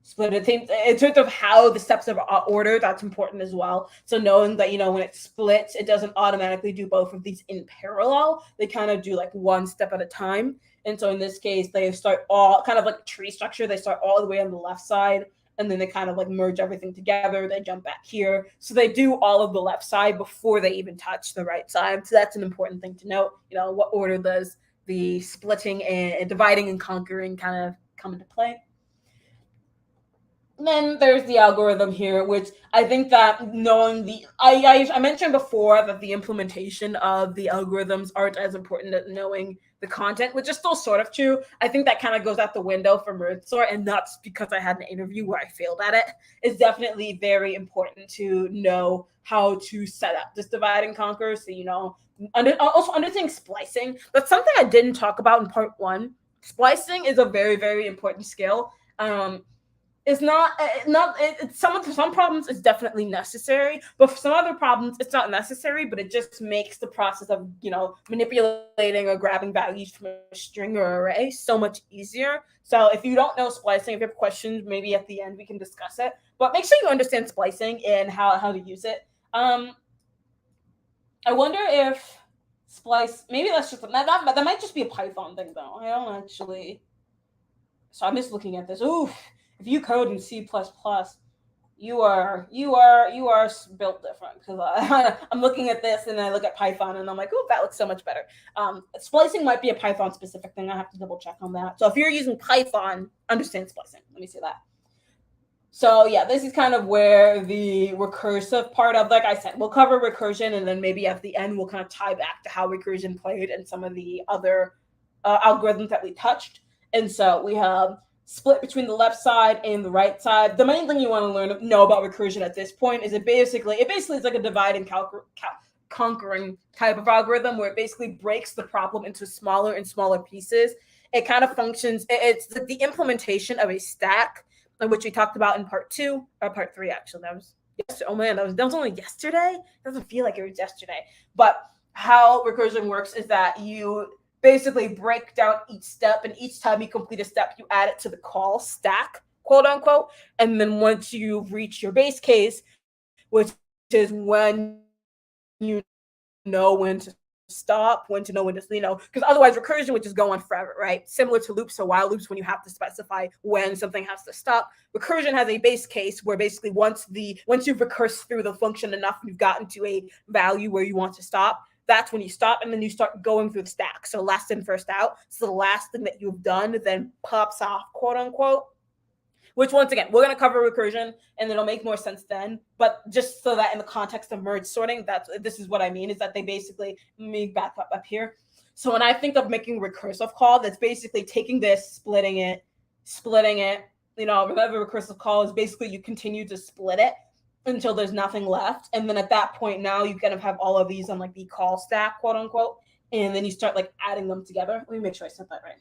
A: split it. In terms of how the steps are ordered, that's important as well. So knowing that when it splits, it doesn't automatically do both of these in parallel. They kind of do like one step at a time. And so in this case, they start all kind of like a tree structure. They start all the way on the left side, and then they kind of like merge everything together. They jump back here. So they do all of the left side before they even touch the right side. So that's an important thing to note. What order does the splitting and dividing and conquering kind of come into play? Then there's the algorithm here, which I think that knowing I mentioned before that the implementation of the algorithms aren't as important as knowing the content, which is still sort of true. I think that kind of goes out the window for merge sort, and that's because I had an interview where I failed at it. It's definitely very important to know how to set up this divide and conquer. So also understanding splicing. That's something I didn't talk about in part 1. Splicing is a very, very important skill. It's some problems it's definitely necessary, but for some other problems it's not necessary, but it just makes the process of manipulating or grabbing values from a string or array so much easier. So if you don't know splicing, if you have questions, maybe at the end we can discuss it, but make sure you understand splicing and how to use it. I wonder if maybe that's just that might just be a Python thing though. I don't actually. So I'm just looking at this. Oof. If you code in C++, you are built different, because I'm looking at this and I look at Python and I'm like, oh, that looks so much better. Splicing might be a Python specific thing. I have to double check on that. So if you're using Python, understand splicing. Let me say that. So yeah, this is kind of where the recursive part of, like I said, we'll cover recursion, and then maybe at the end we'll kind of tie back to how recursion played and some of the other algorithms that we touched. And so we have split between the left side and the right side. The main thing you want to know about recursion at this point is it basically is like a divide and conquering type of algorithm, where it basically breaks the problem into smaller and smaller pieces. It kind of functions, it's the implementation of a stack, which we talked about in part 2 or part 3 actually. That was yesterday. Oh man, that was only yesterday. It doesn't feel like it was yesterday. But how recursion works is that you basically break down each step, and each time you complete a step, you add it to the call stack quote unquote. And then once you reach your base case, which is when you know when to stop, when to know when to, because otherwise recursion would just go on forever, right? Similar to loops or while loops when you have to specify when something has to stop. Recursion has a base case where basically once you've recursed through the function enough, you've gotten to a value where you want to stop, that's when you stop, and then you start going through the stack. So last in, first out. So the last thing that you've done then pops off, quote unquote. Which, once again, we're going to cover recursion, and it'll make more sense then. But just so that in the context of merge sorting, this is what I mean, is that they basically, let me back up here. So when I think of making a recursive call, that's basically taking this, splitting it. Remember, recursive call is basically you continue to split it until there's nothing left. And then at that point, now you kind of have all of these on like the call stack, quote unquote. And then you start like adding them together. Let me make sure I said that right.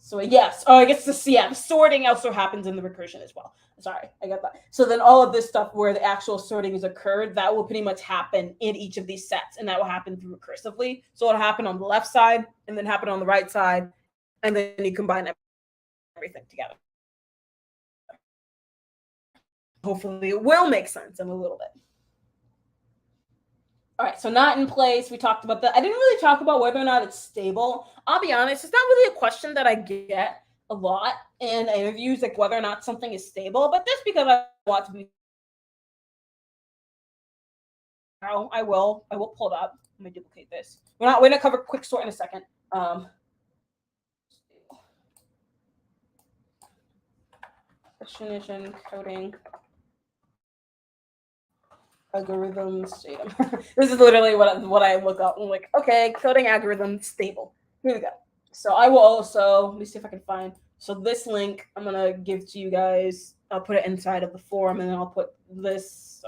A: So yes, I guess the sorting also happens in the recursion as well. Sorry, I got that. So then all of this stuff where the actual sorting has occurred, that will pretty much happen in each of these sets, and that will happen through recursively. So it'll happen on the left side, and then happen on the right side, and then you combine everything together. Hopefully it will make sense in a little bit. All right, so not in place. We talked about that. I didn't really talk about whether or not it's stable. I'll be honest, it's not really a question that I get a lot in interviews, like whether or not something is stable, but just because I want to be, I will pull it up. Let me duplicate this. We're gonna cover quick sort in a second. Definition, coding, algorithms, this is literally what I look up. I'm like, okay, coding algorithm stable. Here we go. So I will also, let me see if I can find. So this link I'm gonna give to you guys. I'll put it inside of the forum, and then I'll put this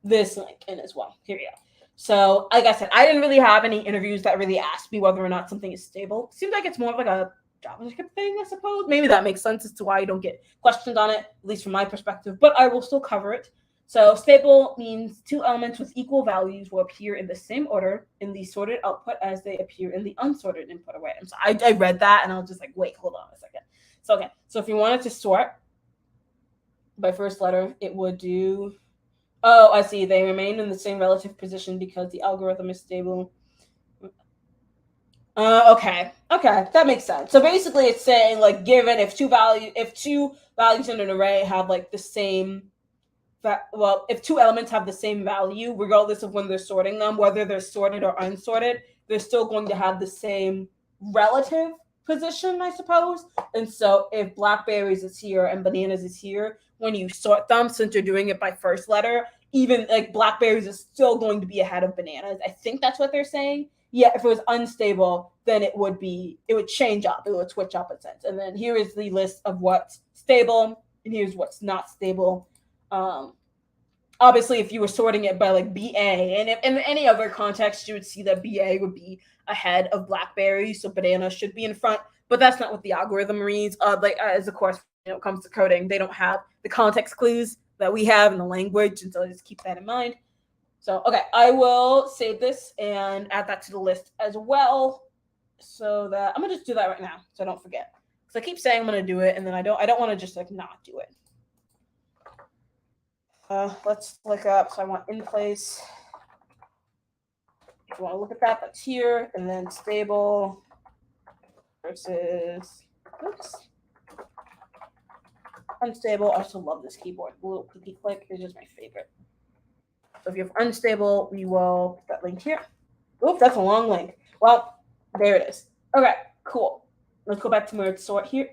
A: link in as well. Here we go. So like I said, I didn't really have any interviews that really asked me whether or not something is stable. Seems like it's more of like a JavaScript thing, I suppose. Maybe that makes sense as to why you don't get questions on it, at least from my perspective, but I will still cover it. So stable means two elements with equal values will appear in the same order in the sorted output as they appear in the unsorted input array. And so I read that, and I was just like, wait, hold on a second. So, okay, so if you wanted to sort by first letter, it would do, oh, I see, they remain in the same relative position because the algorithm is stable. Okay, that makes sense. So basically it's saying, like, given if two values in an array have like the same, well, if two elements have the same value, regardless of when they're sorting them, whether they're sorted or unsorted, they're still going to have the same relative position, I suppose. And so if blackberries is here and bananas is here, when you sort them, since you're doing it by first letter, even like blackberries is still going to be ahead of bananas. I think that's what they're saying. Yeah, if it was unstable, then it would change up. It would switch up a sense. And then here is the list of what's stable, and here's what's not stable. Obviously, if you were sorting it by like BA, and if in any other context, you would see that BA would be ahead of blackberry, so banana should be in front. But that's not what the algorithm reads. As of course, when it comes to coding, they don't have the context clues that we have in the language, and so just keep that in mind. So, okay, I will save this and add that to the list as well, so that I'm gonna just do that right now, so I don't forget. Because I keep saying I'm gonna do it, and then I don't want to just like not do it. Let's look up. So I want in place. If you want to look at that, that's here, and then stable versus unstable. I also love this keyboard. The little clicky click is just my favorite. So if you have unstable, we will put that link here. Oops, that's a long link. Well, there it is. Okay, cool. Let's go back to merge sort here.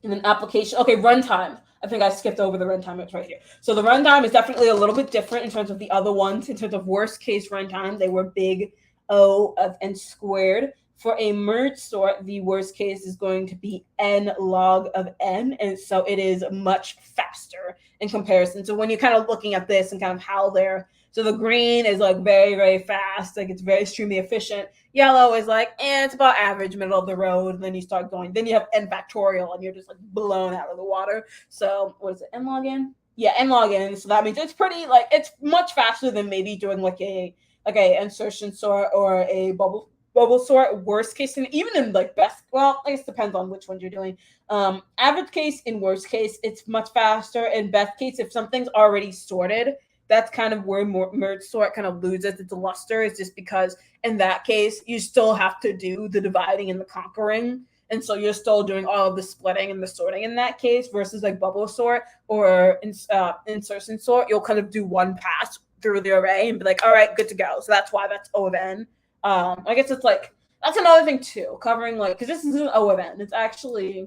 A: And then application. Okay, runtime. I think I skipped over the runtime. It's right here. So the runtime is definitely a little bit different in terms of the other ones. In terms of worst case runtime, they were big O of n squared. For a merge sort, the worst case is going to be n log of n. And so it is much faster in comparison. So when you're kind of looking at this and kind of how they're, so the green is like very, very fast. Like it's very extremely efficient. Yellow is like, it's about average, middle of the road. And then you start going, then you have n factorial and you're just like blown out of the water. So what is it, n log n? Yeah, n log n. So that means it's pretty, like, it's much faster than maybe doing like a insertion sort or a bubble bubble sort. Worst case, and even in like best, well, I guess it depends on which ones you're doing. Average case, in worst case, it's much faster. In best case, if something's already sorted, that's kind of where merge sort kind of loses its luster. Is just because in that case, you still have to do the dividing and the conquering. And so you're still doing all of the splitting and the sorting in that case versus like bubble sort or insertion sort. You'll kind of do one pass through the array and be like, all right, good to go. So that's why that's O of N. I guess it's like, that's another thing too, covering like, because this isn't O of N. It's actually,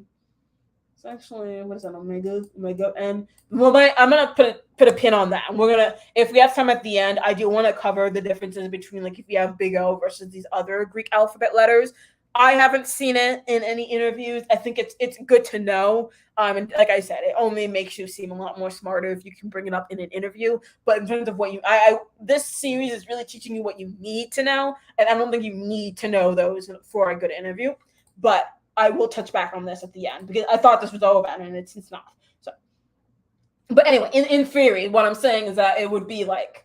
A: what is that, omega N? Well, I'm going to put a pin on that. And we're going to, if we have time at the end, I do want to cover the differences between like if you have big O versus these other Greek alphabet letters. I haven't seen it in any interviews. I think it's good to know. And like I said, it only makes you seem a lot more smarter if you can bring it up in an interview. But in terms of what this series is really teaching you what you need to know, and I don't think you need to know those for a good interview. But I will touch back on this at the end because I thought this was over and it's not. So, but anyway, in theory, what I'm saying is that it would be like,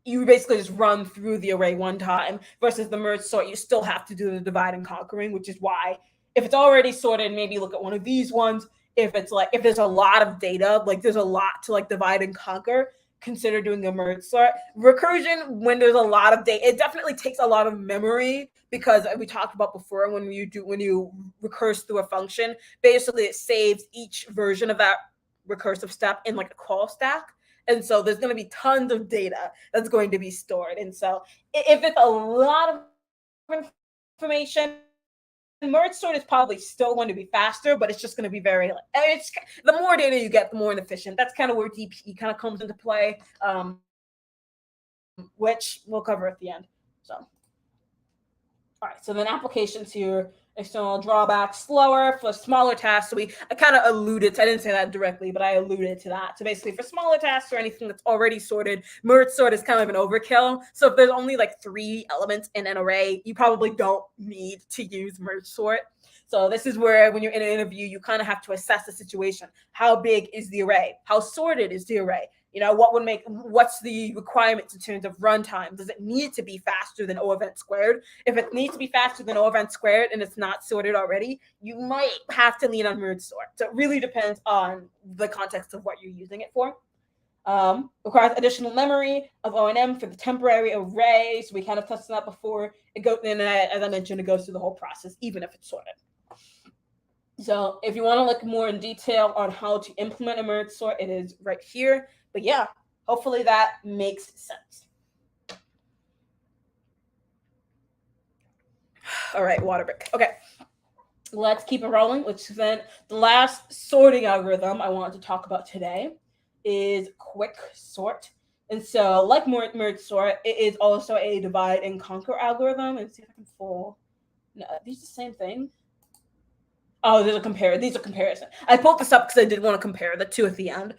A: you basically just run through the array one time versus the merge sort. You still have to do the divide and conquering, which is why if it's already sorted, maybe look at one of these ones. If it's like, if there's a lot of data, like there's a lot to like divide and conquer, consider doing a merge sort. Recursion, when there's a lot of data, it definitely takes a lot of memory because we talked about before when you recurse through a function, basically it saves each version of that recursive step in like a call stack. And so there's going to be tons of data that's going to be stored. And so if it's a lot of information, merge sort is probably still going to be faster, but it's just going to be very, it's the more data you get, the more inefficient. That's kind of where DP kind of comes into play, which we'll cover at the end. So, all right. So then applications here. External drawbacks, slower for smaller tasks. So I kind of alluded to, I didn't say that directly, but I alluded to that. So basically for smaller tasks or anything that's already sorted, merge sort is kind of an overkill. So if there's only like 3 elements in an array, you probably don't need to use merge sort. So this is where when you're in an interview, you kind of have to assess the situation. How big is the array? How sorted is the array? You know, what's the requirements in terms of runtime? Does it need to be faster than O of N squared? If it needs to be faster than O of N squared and it's not sorted already, you might have to lean on merge sort. So it really depends on the context of what you're using it for. Requires additional memory of O&M for the temporary array. So we kind of touched on that before. It goes, and as I mentioned, it goes through the whole process, even if it's sorted. So if you want to look more in detail on how to implement a merge sort, it is right here. But yeah, hopefully that makes sense. All right, water break. Okay, let's keep it rolling. Which then the last sorting algorithm I want to talk about today is quick sort. And so like merge sort, it is also a divide and conquer algorithm. And see if I can pull. No, these are the same thing. Oh, these are comparison. I pulled this up because I did want to compare the two at the end.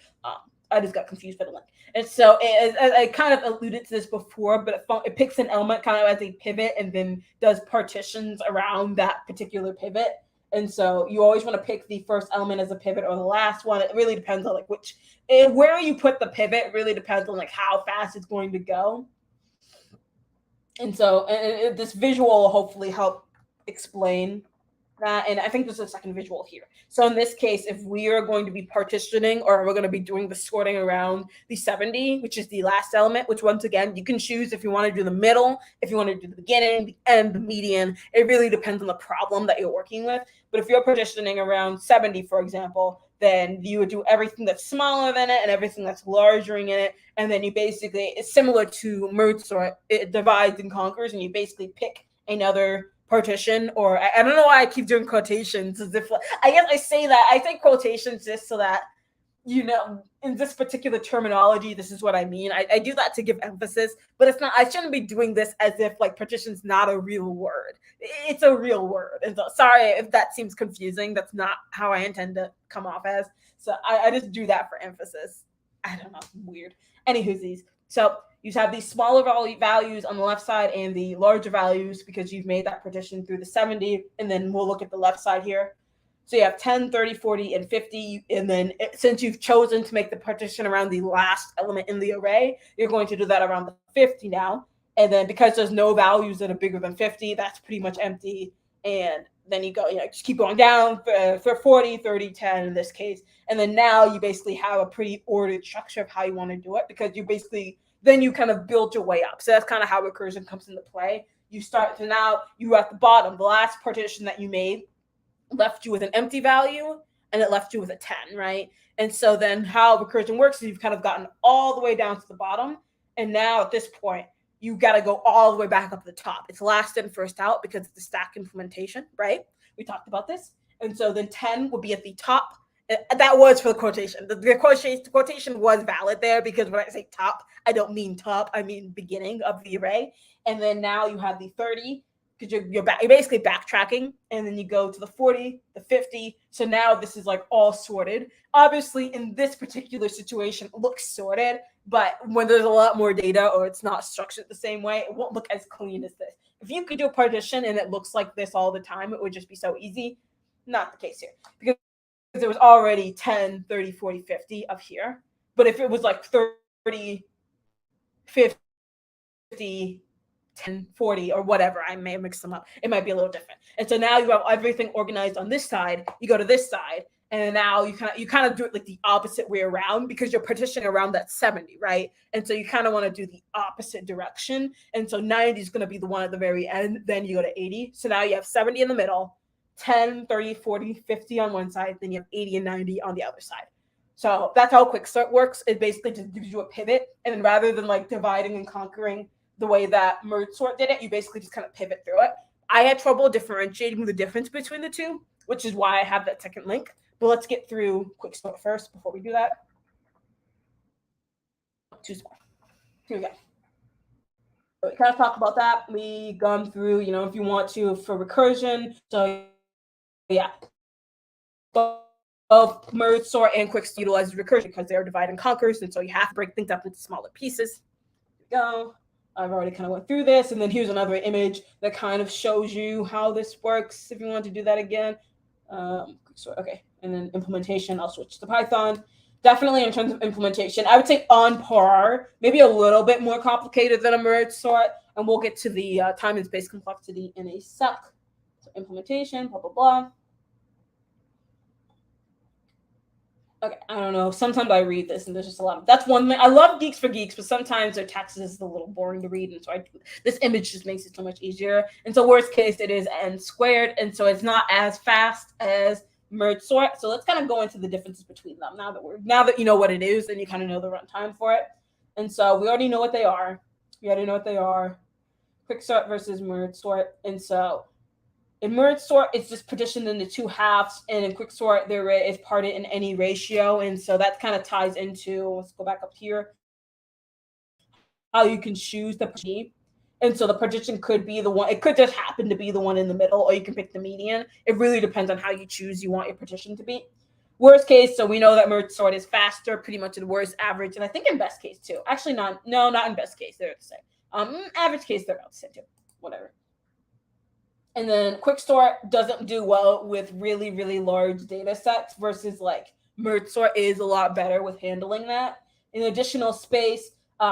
A: I just got confused by the link. And so I kind of alluded to this before, but it picks an element kind of as a pivot and then does partitions around that particular pivot. And so you always want to pick the first element as a pivot or the last one. It really depends on like where you put the pivot really depends on like how fast it's going to go. And so this visual will hopefully help explain that. And I think there's a second visual here. So in this case, if we are going to be partitioning or we're going to be doing the sorting around the 70, which is the last element, which once again, you can choose if you want to do the middle, if you want to do the beginning, the end, the median. It really depends on the problem that you're working with. But if you're partitioning around 70, for example, then you would do everything that's smaller than it and everything that's larger in it. And then you basically, it's similar to merge sort, it divides and conquers, and you basically pick another partition, or I don't know why I keep doing quotations as if I guess I say that I think quotations just so that you know in this particular terminology this is what I mean. I do that to give emphasis, but it's not, I shouldn't be doing this as if like partition's not a real word. It's a real word. And so sorry if that seems confusing. That's not how I intend to come off as. So I just do that for emphasis. I don't know, weird. Anywho's, so you have these smaller values on the left side and the larger values because you've made that partition through the 70. And then we'll look at the left side here. So you have 10, 30, 40, and 50. And then since you've chosen to make the partition around the last element in the array, you're going to do that around the 50 now. And then because there's no values that are bigger than 50, that's pretty much empty. And then you go, just keep going down for 40, 30, 10 in this case. And then now you basically have a pretty ordered structure of how you want to do it, because you basically, then you kind of build your way up. So that's kind of how recursion comes into play. You start to now, you're at the bottom. The last partition that you made left you with an empty value, and it left you with a 10, right? And so then how recursion works is you've kind of gotten all the way down to the bottom. And now at this point, you got to go all the way back up to the top. It's last in, first out because it's the stack implementation, right? We talked about this. And so then 10 will be at the top. That was for the quotation. The quotation was valid there, because when I say top, I don't mean top. I mean beginning of the array. And then now you have the 30, because you're basically backtracking, and then you go to the 40, the 50. So now this is like all sorted. Obviously, in this particular situation, it looks sorted, but when there's a lot more data or it's not structured the same way, it won't look as clean as this. If you could do a partition and it looks like this all the time, it would just be so easy. Not the case here, because there was already 10, 30, 40, 50 up here. But if it was like 30, 50, 10, 40, or whatever, I may have mixed them up, it might be a little different. And so now you have everything organized on this side. You go to this side, and now you kind of do it like the opposite way around, because you're partitioning around that 70, right? And so you kind of want to do the opposite direction. And so 90 is going to be the one at the very end. Then you go to 80. So now you have 70 in the middle, 10, 30, 40, 50 on one side, then you have 80 and 90 on the other side. So that's how Quicksort works. It basically just gives you a pivot. And then rather than like dividing and conquering the way that merge sort did it, you basically just kind of pivot through it. I had trouble differentiating the difference between the two, which is why I have that second link. But let's get through Quicksort first before we do that. Too small. Here we go. So we kind of talk about that. We gone through, if you want to, for recursion. So yeah, both merge sort and Quicksort utilize recursion because they're divide and conquers, and so you have to break things up into smaller pieces. Here we go. I've already kind of went through this, and then here's another image that kind of shows you how this works if you want to do that again. Okay, and then implementation, I'll switch to Python. Definitely in terms of implementation, I would say on par, maybe a little bit more complicated than a merge sort, and we'll get to the time and space complexity in a sec. So implementation, blah, blah, blah. Okay, I don't know. Sometimes I read this and there's just a lot of, that's one thing. I love Geeks for Geeks, but sometimes their text is a little boring to read. And so this image just makes it so much easier. And so worst case, it is n squared. And so it's not as fast as merge sort. So let's kind of go into the differences between them. Now that you know what it is, then you kind of know the runtime for it. And so we already know what they are. Quicksort versus merge sort. And so in merge sort, it's just partitioned into two halves, and in quicksort, there is parted in any ratio, and so that kind of ties into, let's go back up here, how you can choose the partition. And so the partition could be the one, it could just happen to be the one in the middle, or you can pick the median. It really depends on how you choose you want your partition to be. Worst case, so we know that merge sort is faster, pretty much in worst, average, and I think in best case too. Actually, not in best case, they're the same. Average case, they're about the same too. Whatever. And then Quicksort doesn't do well with really, really large data sets versus like merge sort is a lot better with handling that. In additional space,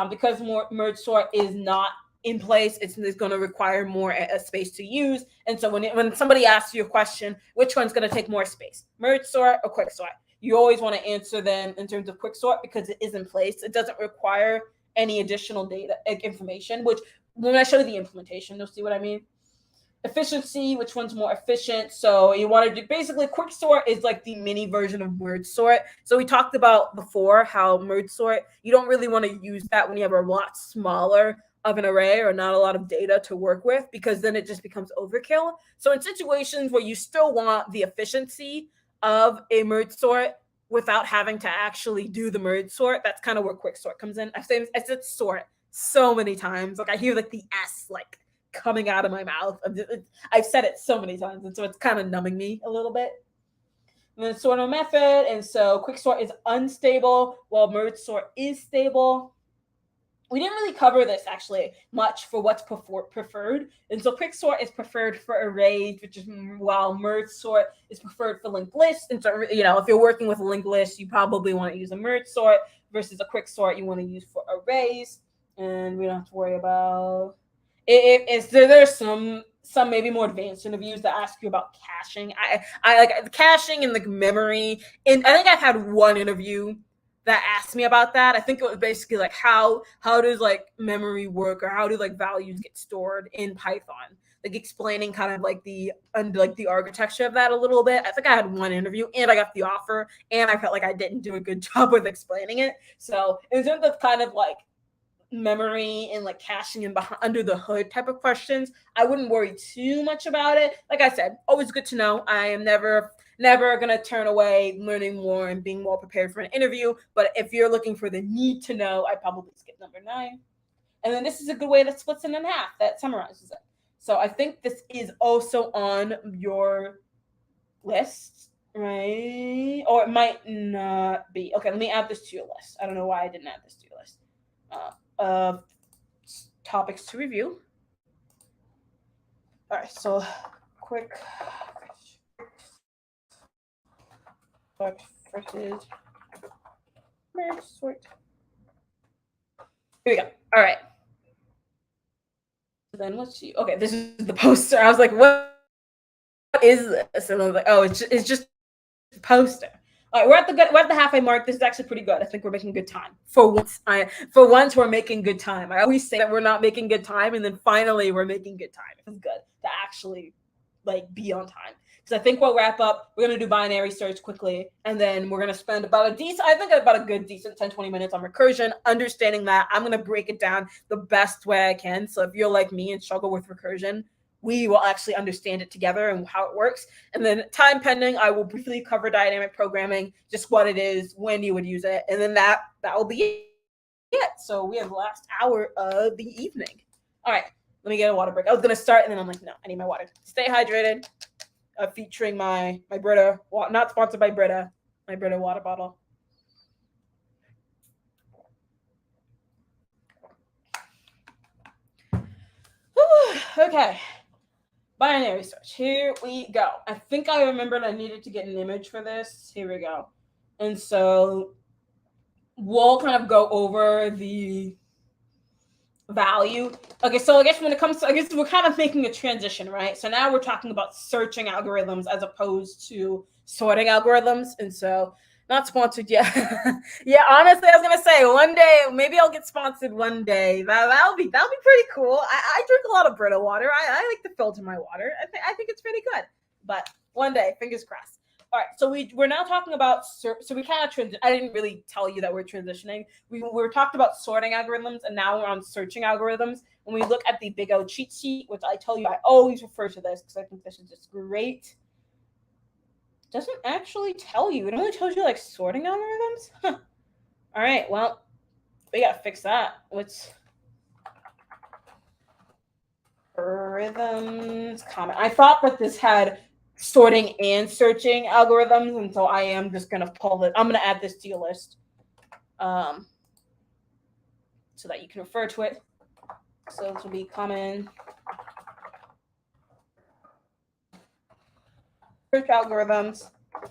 A: because merge sort is not in place, it's going to require more space to use. And so when somebody asks you a question, which one's going to take more space, merge sort or Quicksort? You always want to answer them in terms of Quicksort because it is in place. It doesn't require any additional data information, which when I show you the implementation, you'll see what I mean. Efficiency, which one's more efficient? So you want to do basically Quicksort is like the mini version of merge sort. So we talked about before how merge sort, you don't really want to use that when you have a lot smaller of an array or not a lot of data to work with, because then it just becomes overkill. So in situations where you still want the efficiency of a merge sort without having to actually do the merge sort, that's kind of where Quicksort comes in. I said sort so many times. Like I hear like the S like coming out of my mouth. I've said it so many times, and so it's kind of numbing me a little bit. And then sort of method, and so Quicksort is unstable while merge sort is stable. We didn't really cover this actually much for what's preferred. And so Quicksort is preferred for arrays, which is while merge sort is preferred for linked lists. And so, if you're working with a linked list, you probably want to use a merge sort versus a Quicksort you want to use for arrays. and we don't have to worry about it. There's some maybe more advanced interviews that ask you about caching. I like caching and like memory. And I think I've had one interview that asked me about that. I think it was basically like how does like memory work, or how do like values get stored in Python? Like explaining kind of like the architecture of that a little bit. I think I had one interview and I got the offer, and I felt like I didn't do a good job with explaining it. So in terms of kind of like memory and like caching and behind, under the hood type of questions, I wouldn't worry too much about it. Like I said, always good to know. I am never gonna turn away learning more and being more prepared for an interview. But if you're looking for the need to know, I'd probably skip number 9. And then this is a good way that splits it in half, that summarizes it. So I think this is also on your list, right? Or it might not be. Okay, let me add this to your list. I don't know why I didn't add this to your list. Of topics to review. All right, so quick versus merge sort. Here we go. All right. So then let's see. Okay, this is the poster. I was like, what is this? And I was like, oh, it's just a poster. All right, we're at the halfway mark. This is actually pretty good. I think we're making good time. For once we're making good time. I always say that we're not making good time, and then finally we're making good time. It's good to actually like be on time. Because I think we'll wrap up. We're gonna do binary search quickly, and then we're gonna spend about a good decent 10-20 minutes on recursion, understanding that. I'm gonna break it down the best way I can. So if you're like me and struggle with recursion, we will actually understand it together and how it works. And then time pending, I will briefly cover dynamic programming, just what it is, when you would use it. And then that will be it. So we have the last hour of the evening. All right, let me get a water break. I was going to start, and then I'm like, no, I need my water. Stay hydrated. Featuring my Brita, not sponsored by Brita, my Brita water bottle. Okay. Binary search. Here we go. I think I remembered I needed to get an image for this. Here we go. And so we'll kind of go over the value. Okay, so I guess when it comes to, I guess we're kind of making a transition, right? So now we're talking about searching algorithms as opposed to sorting algorithms. And so not sponsored yet. Yeah, honestly, I was gonna say one day maybe I'll get sponsored one day. That'll be pretty cool. I drink a lot of Brita water. I like to filter my water. I think it's pretty good. But one day, fingers crossed. All right, so we're now talking about so we kind of transition. I didn't really tell you that we're transitioning. We were talking about sorting algorithms, and now we're on searching algorithms. When we look at the Big O cheat sheet, which I tell you I always refer to this because I think this is just great. Doesn't actually tell you. It only tells you like sorting algorithms. Huh. All right, well, we gotta fix that. What's algorithms comment? I thought that this had sorting and searching algorithms, and so I am just gonna pull it. I'm gonna add this to your list, so that you can refer to it. So this will be common search algorithms. I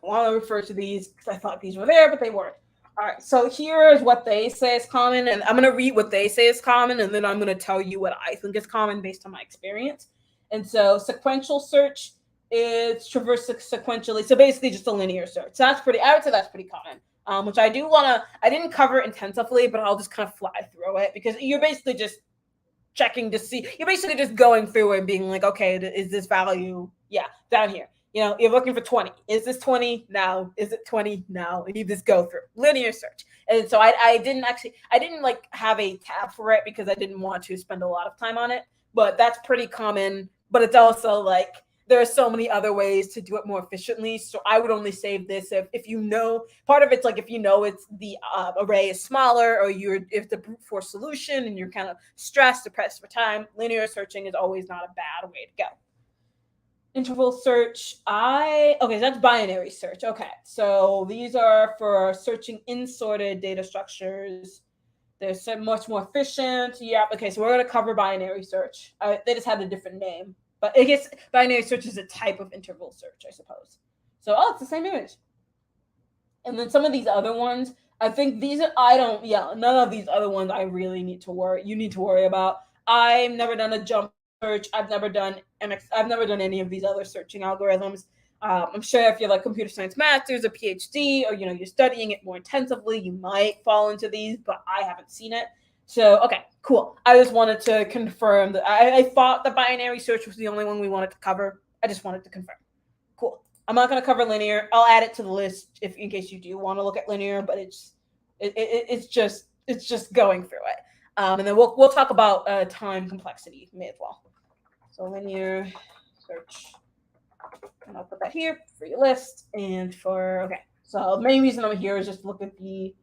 A: want to refer to these because I thought these were there, but they weren't. All right, so here is what they say is common, and I'm going to read what they say is common, and then I'm going to tell you what I think is common based on my experience. And so sequential search is traverse sequentially, so basically just a linear search. So I would say that's pretty common, which I didn't cover intensively, but I'll just kind of fly through it because you're basically just checking to see, you're basically just going through and being like, okay, is this value? Yeah, down here. You know, you're looking for 20. Is this 20? No. Is it 20? No. And you just go through linear search. And so I didn't like have a tab for it because I didn't want to spend a lot of time on it. But that's pretty common. But it's also like there are so many other ways to do it more efficiently. So I would only save this if you know, part of it's like if you know it's the array is smaller, or if the brute force solution and you're kind of stressed or pressed for time, linear searching is always not a bad way to go. Interval search, okay, that's binary search. Okay, so these are for searching in-sorted data structures. They're so much more efficient. Yeah, okay, so we're going to cover binary search. They just had a different name. But I guess binary search is a type of interval search, I suppose. So, it's the same image. And then some of these other ones, I think these are, none of these other ones I really need to worry about. I've never done a jump search. I've never done any of these other searching algorithms. I'm sure if you're like computer science masters or PhD, or you're studying it more intensively, you might fall into these, but I haven't seen it. So okay, cool. I just wanted to confirm that I thought the binary search was the only one we wanted to cover. I just wanted to confirm. Cool. I'm not going to cover linear. I'll add it to the list in case you do want to look at linear, but it's just going through it. And then we'll talk about time complexity as well. So linear search, and I'll put that here for your list. And so the main reason I'm here is just to look at the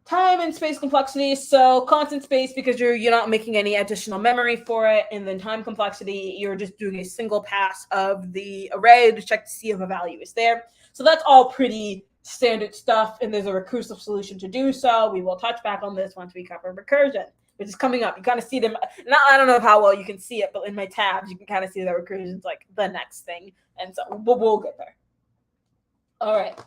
A: time and space complexity. So constant space, because you're not making any additional memory for it, and then time complexity, you're just doing a single pass of the array to check to see if a value is there. So that's all pretty standard stuff, and there's a recursive solution to do so. We will touch back on this once we cover recursion, which is coming up. You kind of see them. Now, I don't know how well you can see it, but in my tabs, you can kind of see that recursion is like the next thing, and so we'll get there. All right.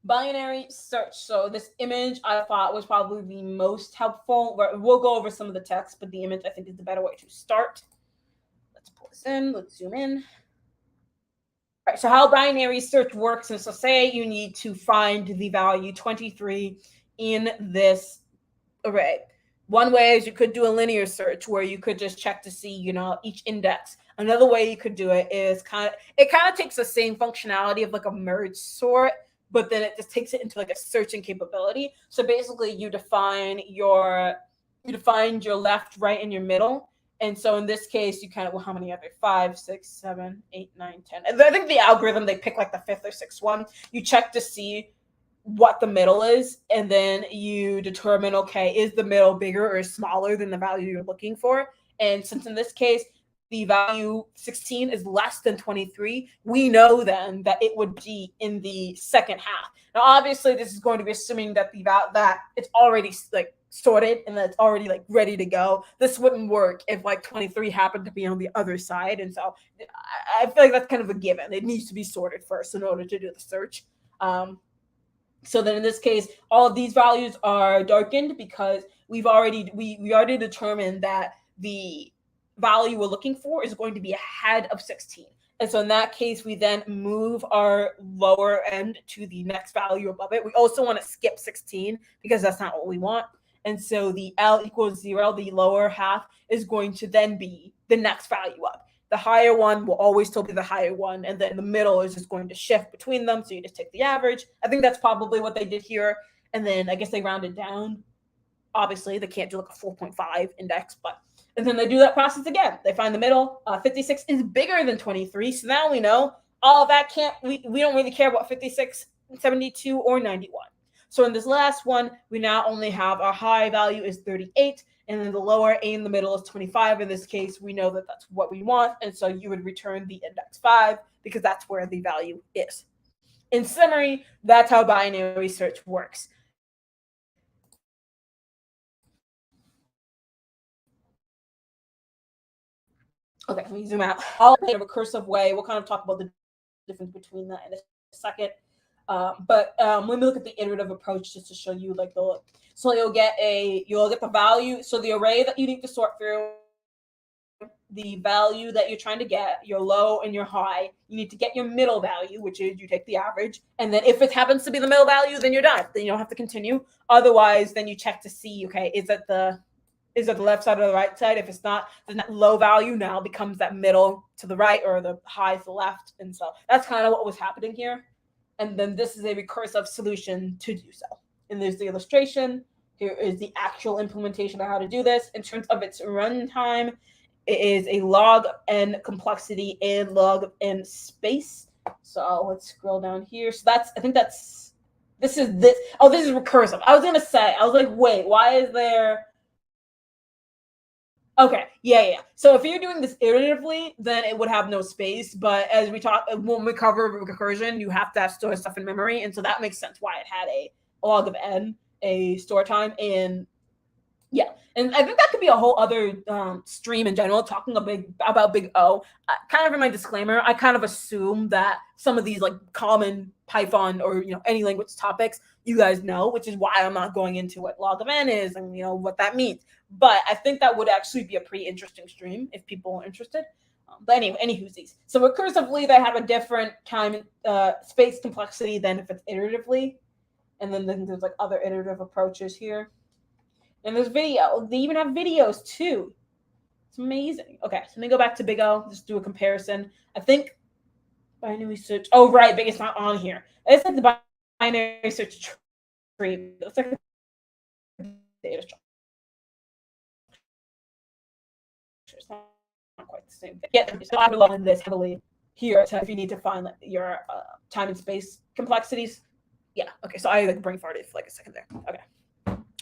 A: Binary search. So this image I thought was probably the most helpful. We'll go over some of the text, but the image I think is the better way to start. Let's pull this in. Let's zoom in. All right, so how binary search works is, so say you need to find the value 23 in this array. One way is you could do a linear search where you could just check to see, each index. Another way you could do it is it kind of takes the same functionality of like a merge sort, but then it just takes it into like a searching capability. So basically you define your left, right, and your middle. And so in this case, you how many are there? 5, 6, 7, 8, 9, 10. And I think the algorithm, they pick like the 5th or 6th one. You check to see what the middle is, and then you determine, okay, is the middle bigger or smaller than the value you're looking for? And since in this case, the value 16 is less than 23, we know then that it would be in the second half. Now, obviously, this is going to be assuming that that it's already like sorted and that it's already like ready to go. This wouldn't work if like 23 happened to be on the other side. And so I feel like that's kind of a given. It needs to be sorted first in order to do the search. So then in this case, all of these values are darkened because we already determined that the value we're looking for is going to be ahead of 16. And so in that case, we then move our lower end to the next value above it. We also want to skip 16 because that's not what we want. And so the L equals 0, the lower half, is going to then be the next value up. The higher one will always still be the higher one, and then the middle is just going to shift between them, so you just take the average. I think that's probably what they did here, and then I guess they rounded down. Obviously, they can't do like a 4.5 index, and then they do that process again. They find the middle. 56 is bigger than 23, so now we know all that we don't really care about 56, 72, or 91. So in this last one, we now only have our high value is 38, and then the lower A in the middle is 25. In this case, we know that that's what we want, and so you would return the index 5 because that's where the value is. In summary, that's how binary search works. Okay, let me zoom out. All in a recursive way. We'll kind of talk about the difference between that in a second. But let me look at the iterative approach just to show you like so you'll get the value. So the array that you need to sort through, the value that you're trying to get, your low and your high. You need to get your middle value, which is you take the average. And then if it happens to be the middle value, then you're done. Then you don't have to continue. Otherwise, then you check to see, okay, is it the left side or the right side? If it's not, then that low value now becomes that middle to the right or the high to the left. And so that's kind of what was happening here. And then this is a recursive solution to do so. And there's the illustration. Here is the actual implementation of how to do this. In terms of its runtime, it is a log of n complexity and log of n space. So let's scroll down here. So this is recursive. I was going to say, I was like, wait, why is there... Okay, yeah. So if you're doing this iteratively, then it would have no space. But as when we cover recursion, you have to store stuff in memory. And so that makes sense why it had a log of n, a store time, and Yeah, and I think that could be a whole other stream in general, talking about big O. Kind of in my disclaimer, I kind of assume that some of these like common Python or any language topics you guys know, which is why I'm not going into what log of n is and what that means. But I think that would actually be a pretty interesting stream if people are interested. But anyway, anywhoosies. So recursively, they have a different time space complexity than if it's iteratively, and then there's like other iterative approaches here. And there's video. They even have videos too. It's amazing. Okay, so let me go back to Big O. Just do a comparison. I think binary search. Oh, right, but it's not on here. It's like the binary search tree. It's like a data structure. It's not quite the same thing. Yeah, so I rely on this heavily here if you need to find like, your time and space complexities. Yeah. Okay. So I like brain farted for like a second there. Okay.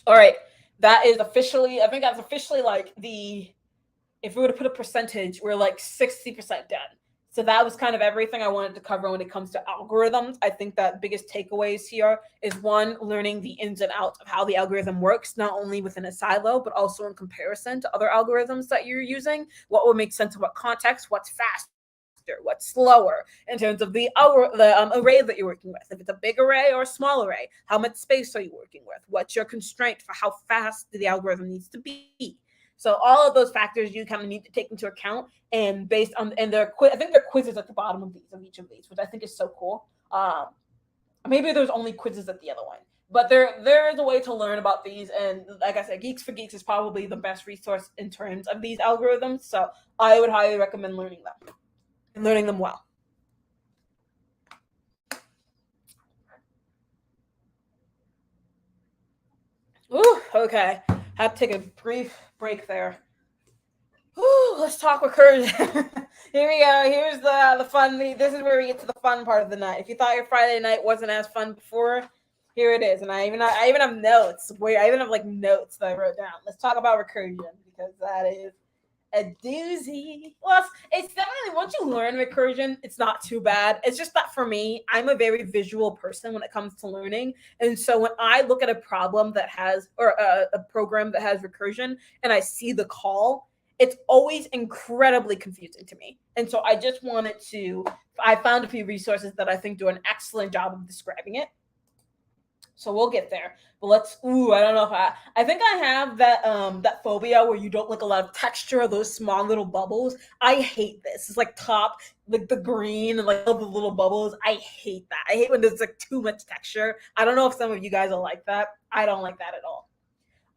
A: All right. That is officially, I think that's officially like if we were to put a percentage, we're like 60% done. So that was kind of everything I wanted to cover when it comes to algorithms. I think that biggest takeaways here is one, learning the ins and outs of how the algorithm works, not only within a silo, but also in comparison to other algorithms that you're using. What would make sense in what context, what's fast, what's slower in terms of the array that you're working with. If it's a big array or a small array, how much space are you working with? What's your constraint for how fast the algorithm needs to be? So all of those factors you kind of need to take into account, and based on I think there are quizzes at the bottom of each of these, which I think is so cool. Maybe there's only quizzes at the other one, but there is a way to learn about these. And like I said, Geeks for Geeks is probably the best resource in terms of these algorithms. So I would highly recommend learning them and learning them well. Ooh, okay. Have to take a brief break there. Ooh, let's talk recursion. Here we go. Here's the fun. This is where we get to the fun part of the night. If you thought your Friday night wasn't as fun before, here it is. And I even have notes. I even have like notes that I wrote down. Let's talk about recursion, because that is a doozy. Well, it's definitely, once you learn recursion, it's not too bad. It's just that for me, I'm a very visual person when it comes to learning. And so when I look at a problem that has, or a program that has recursion, and I see the call, it's always incredibly confusing to me. And so I just wanted to, I found a few resources that I think do an excellent job of describing it. So we'll get there. But I don't know if I think I have that phobia where you don't like a lot of texture, those small little bubbles. I hate this. It's like like the green and like all the little bubbles. I hate that. I hate when there's like too much texture. I don't know if some of you guys are like that. I don't like that at all.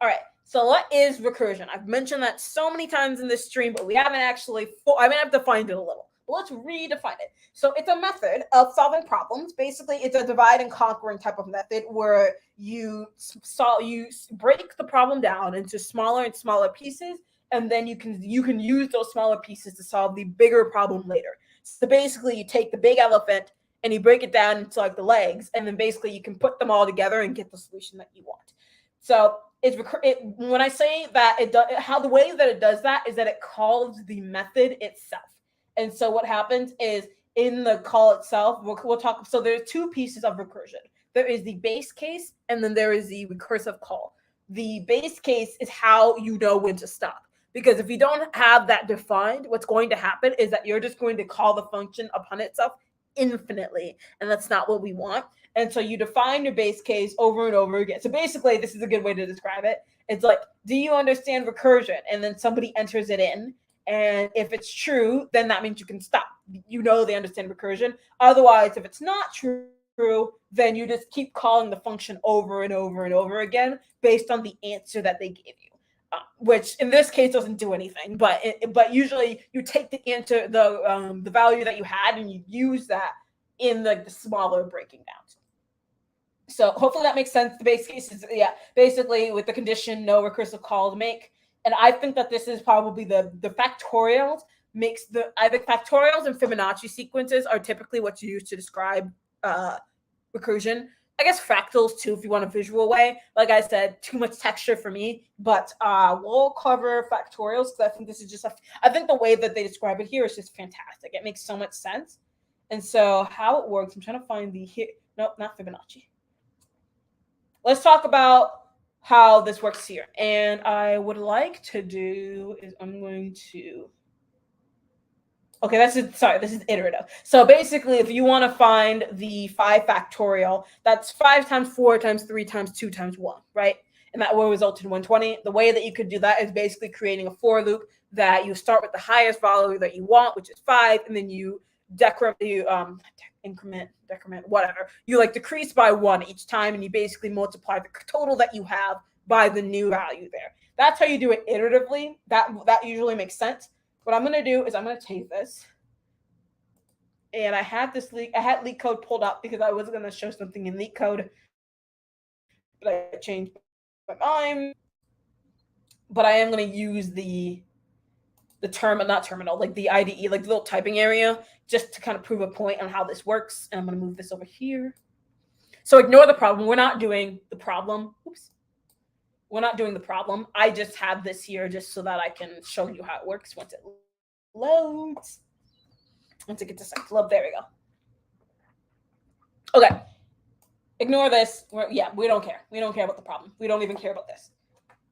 A: All right. So what is recursion? I've mentioned that so many times in this stream, but we haven't actually, I've defined it a little. But let's redefine it. So it's a method of solving problems. Basically, it's a divide and conquering type of method where you break the problem down into smaller and smaller pieces, and then you can use those smaller pieces to solve the bigger problem later. So basically, you take the big elephant and you break it down into like the legs, and then basically you can put them all together and get the solution that you want. So when I say that the way that it does that is that it calls the method itself. And so what happens is in the call itself, we'll talk. So there's two pieces of recursion. There is the base case, and then there is the recursive call. The base case is how you know when to stop. Because if you don't have that defined, what's going to happen is that you're just going to call the function upon itself infinitely. And that's not what we want. And so you define your base case over and over again. So basically, this is a good way to describe it. It's like, do you understand recursion? And then somebody enters it in. And if it's true, then that means you can stop. You know they understand recursion. Otherwise, if it's not true, then you just keep calling the function over and over and over again based on the answer that they gave you. Which in this case doesn't do anything, but usually you take the answer, the value that you had, and you use that in the smaller breaking down. So hopefully that makes sense. The base case is basically with the condition no recursive call to make, and I think that this is probably the factorials makes I think factorials and Fibonacci sequences are typically what's used to describe recursion. I guess fractals too, if you want a visual way. Like I said, too much texture for me, but we'll cover factorials because I think this is just I think the way that they describe it here is just fantastic. It makes so much sense. And so how it works, I'm trying to find nope, not Fibonacci. Let's talk about how this works here. And I would like to do is I'm going to, okay, this is iterative. So basically, if you want to find the 5 factorial, that's 5 times 4 times 3 times 2 times 1, right? And that will result in 120. The way that you could do that is basically creating a for loop that you start with the highest value that you want, which is 5, and then you increment, decrement, whatever. You like decrease by 1 each time, and you basically multiply the total that you have by the new value there. That's how you do it iteratively. That usually makes sense. What I'm going to do is I'm going to take this, and I had leak code pulled up because I was going to show something in leak code, but I changed my mind. But I am going to use the not terminal, like the IDE, like the little typing area, just to kind of prove a point on how this works. And I'm going to move this over here. So ignore the problem. We're not doing the problem. Oops. We're not doing the problem. I just have this here just so that I can show you how it works once it loads. Once it gets a second to load, there we go. Okay. Ignore this. We don't care. We don't care about the problem. We don't even care about this.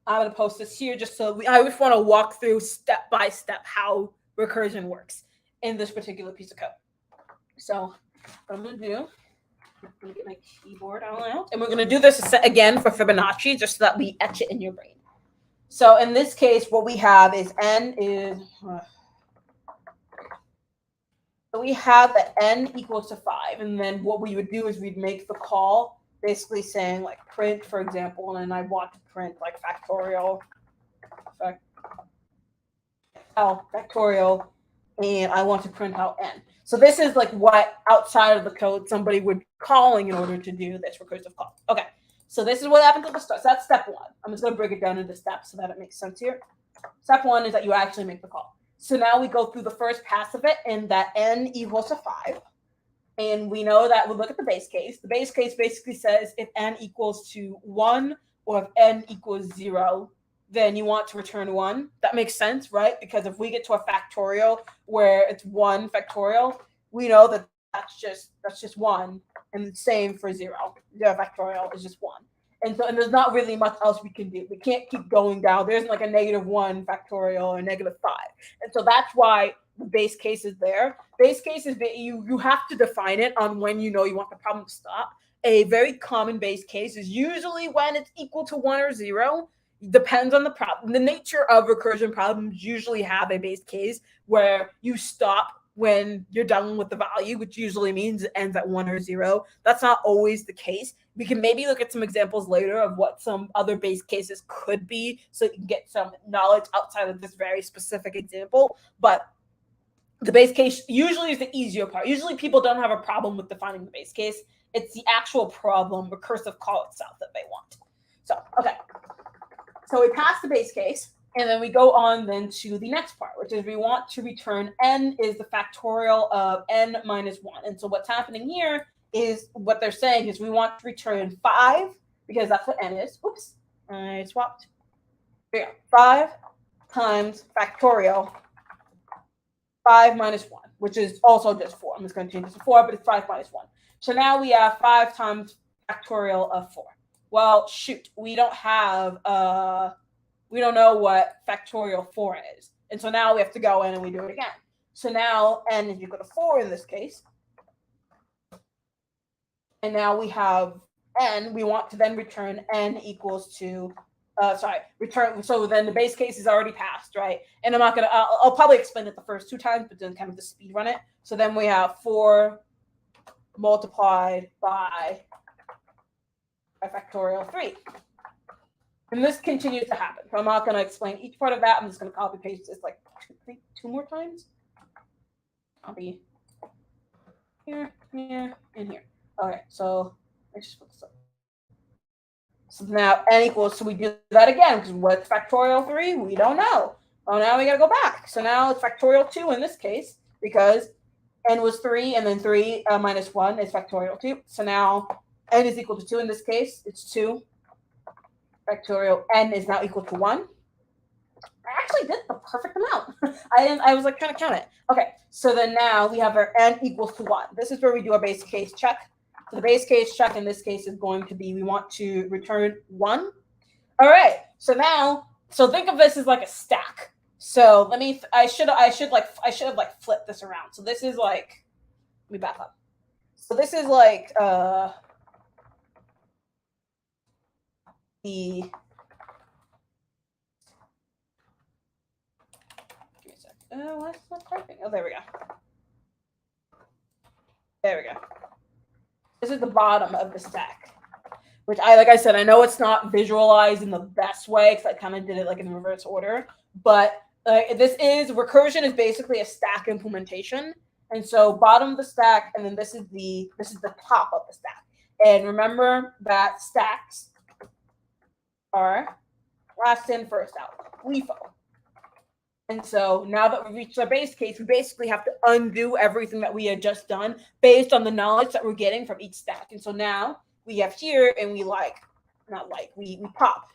A: I'm going to post this here just so I just want to walk through step by step how recursion works in this particular piece of code. So what I'm going to do, I'm going to get my keyboard out, and we're going to do this again for Fibonacci just so that we etch it in your brain. So in this case, what we have is n is, so we have that n equals to 5, and then what we would do is we'd make the call basically saying like print, for example, and then I want to print like factorial, and I want to print out n. So this is like what outside of the code somebody would be calling in order to do this recursive call. Okay, so this is what happens at the start. So that's step 1. I'm just going to break it down into steps so that it makes sense here. Step 1 is that you actually make the call. So now we go through the first pass of it, and that n equals to 5. And we know that we'll look at the base case. The base case basically says if n equals to 1 or if n equals 0, then you want to return 1. That makes sense, right? Because if we get to a factorial where it's 1 factorial, we know that that's just 1, and the same for 0. The factorial is just 1. And there's not really much else we can do. We can't keep going down. There isn't like a -1 factorial or -5. And so that's why the base case is there. Base case is you have to define it on when you know you want the problem to stop. A very common base case is usually when it's equal to 1 or 0. Depends on the problem. The nature of recursion problems usually have a base case where you stop when you're done with the value, which usually means it ends at 1 or 0. That's not always the case. We can maybe look at some examples later of what some other base cases could be so you can get some knowledge outside of this very specific example. But the base case usually is the easier part. Usually people don't have a problem with defining the base case. It's the actual problem, recursive call itself, that they want. So, okay. So we pass the base case, and then we go on then to the next part, which is we want to return n is the factorial of n minus 1. And so what's happening here is what they're saying is we want to return 5, because that's what n is. Oops, I swapped. Here, 5 times factorial 5 minus 1, which is also just 4. I'm just going to change this to 4, but it's 5 minus 1. So now we have 5 times factorial of 4. Well, shoot, we don't know what factorial 4 is. And so now we have to go in and we do it again. So now n is equal to 4 in this case. And now we have n. We want to then return n equals to, return. So then the base case is already passed, right? And I'm not going to, I'll probably explain it the first 2 times, but then kind of the speed run it. So then we have 4 multiplied by factorial 3. And this continues to happen. So I'm not going to explain each part of that. I'm just going to copy paste this like 2 more times. Copy here, here, and here. Okay, so let's just put this up. So now n equals, so we do that again, because what's factorial 3? We don't know. Oh, now we got to go back. So now it's factorial 2 in this case, because n was 3, and then 3 minus 1 is factorial 2. So now n is equal to 2 in this case. It's 2. Factorial n is now equal to 1. I actually did the perfect amount. I was like trying to count it. Okay, so then now we have our n equals to 1. This is where we do our base case check. So the base case check in this case is going to be we want to return 1. All right. So now, so think of this as like a stack. So I should have like flipped this around. So this is like, let me back up. So this is like the, give me a sec. Why is it not typing? Oh, there we go. There we go. This is the bottom of the stack, which like I said, I know it's not visualized in the best way because I kind of did it like in reverse order, but recursion is basically a stack implementation. And so bottom of the stack, and then this is the top of the stack. And remember that stacks are last in, first out, LIFO. And so now that we've reached our base case, we basically have to undo everything that we had just done based on the knowledge that we're getting from each stack. And so now we have here, and we pop,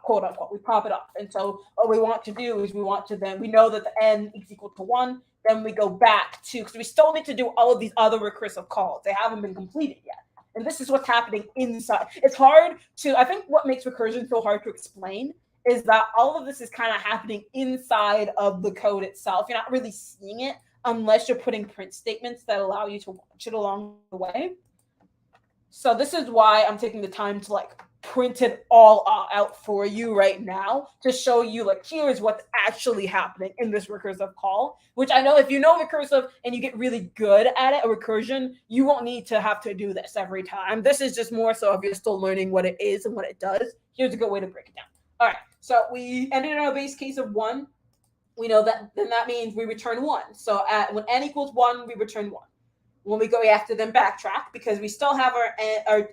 A: quote unquote, we pop it up. And so what we want to do is we know that the n is equal to 1. Then we go back to, because we still need to do all of these other recursive calls. They haven't been completed yet. And this is what's happening inside. It's hard to, I think what makes recursion so hard to explain is that all of this is kind of happening inside of the code itself. You're not really seeing it unless you're putting print statements that allow you to watch it along the way. So this is why I'm taking the time to like print it all out for you right now to show you like, here's what's actually happening in this recursive call, which I know if you know recursive and you get really good at it, a recursion, you won't need to have to do this every time. This is just more so if you're still learning what it is and what it does. Here's a good way to break it down. All right, so we ended in a base case of 1. We know that then that means we return 1. So when n equals 1, we return 1. When we go, we have to then backtrack because we still have our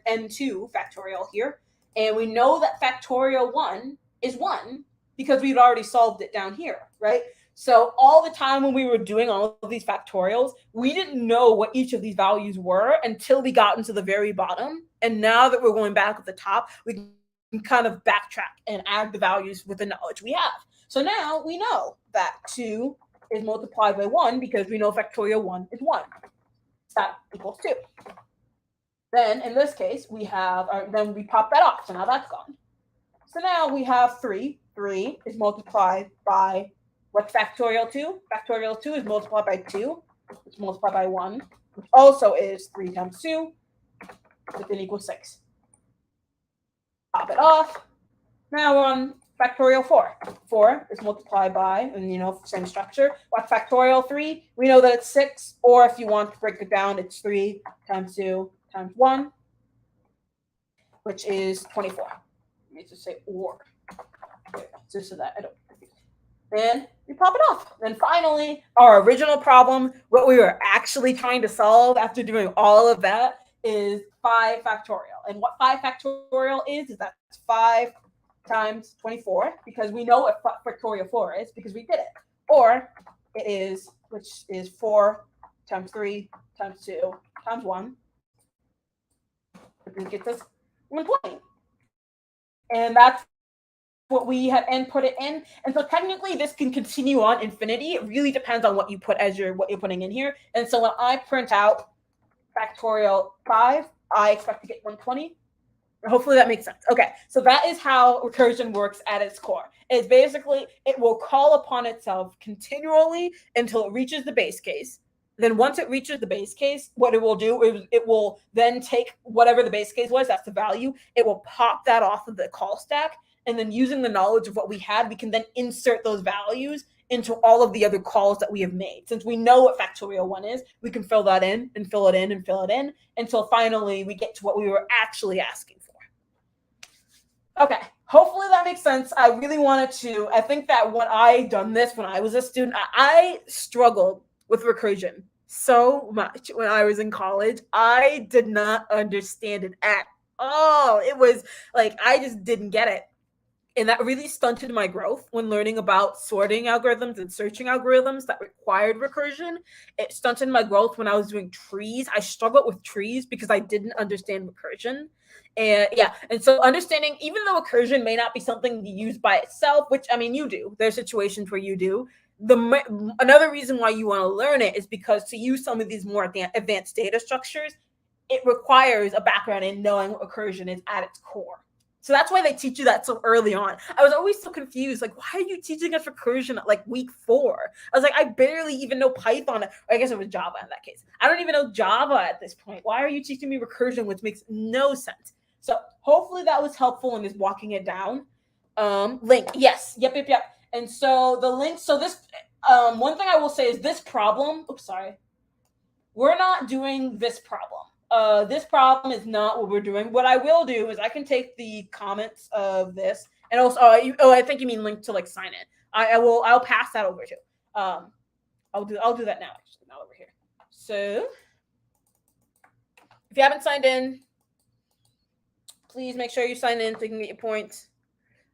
A: n2 factorial here. And we know that factorial 1 is 1 because we've already solved it down here, right? So all the time when we were doing all of these factorials, we didn't know what each of these values were until we got into the very bottom. And now that we're going back at the top, we can kind of backtrack and add the values with the knowledge we have. So now we know that 2 is multiplied by 1 because we know factorial 1 is 1. That equals 2. Then in this case, we have, then we pop that off. So now that's gone. So now we have 3. 3 is multiplied by, what's factorial 2? Factorial 2 is multiplied by 2, which is multiplied by 1, which also is 3 times 2, which then equals 6. Pop it off. Now we're on factorial 4. 4 is multiplied by, and same structure. What's factorial 3? We know that it's 6, or if you want to break it down, it's 3 times 2 times 1, which is 24. Let me just say or. Just so that I don't. And we pop it off. Then finally, our original problem, what we were actually trying to solve after doing all of that, is 5 factorial. And what 5 factorial is that's 5 times 24, because we know what factorial 4 is because we did it. Or it is, which is 4 times 3 times 2 times 1. It gets us 120. And that's what we had input it in. And so technically this can continue on infinity. It really depends on what you put as what you're putting in here. And so when I print out factorial 5, I expect to get 120. Hopefully that makes sense. Okay, so that is how recursion works at its core. It's basically, it will call upon itself continually until it reaches the base case. Then once it reaches the base case, what it will do is it will then take whatever the base case was, that's the value, it will pop that off of the call stack. And then using the knowledge of what we had, we can then insert those values into all of the other calls that we have made. Since we know what factorial 1 is, we can fill that in and fill it in and fill it in until finally we get to what we were actually asking for. Okay, hopefully that makes sense. I really wanted to, I think that when I done this, when I was a student, I struggled with recursion so much when I was in college. I did not understand it at all. It was like, I just didn't get it. And that really stunted my growth when learning about sorting algorithms and searching algorithms that required recursion. It stunted my growth when I was doing trees. I struggled with trees because I didn't understand recursion. And so understanding, even though recursion may not be something you use by itself, which, I mean, you do. There's situations where you do. Another reason why you want to learn it is because to use some of these more advanced data structures, it requires a background in knowing what recursion is at its core. So that's why they teach you that so early on. I was always so confused. Like, why are you teaching us recursion at like week 4? I was like, I barely even know Python. I guess it was Java in that case. I don't even know Java at this point. Why are you teaching me recursion, which makes no sense? So hopefully that was helpful in just walking it down. Link. Yes. Yep. And so the link. So this, one thing I will say is this problem. Oops, sorry. We're not doing this problem. This problem is not what we're doing. What I will do is I can take the comments of this and also, I think you mean link to like sign in. I'll pass that over to. I'll do that now. Actually, now over here. So if you haven't signed in, please make sure you sign in so you can get your points.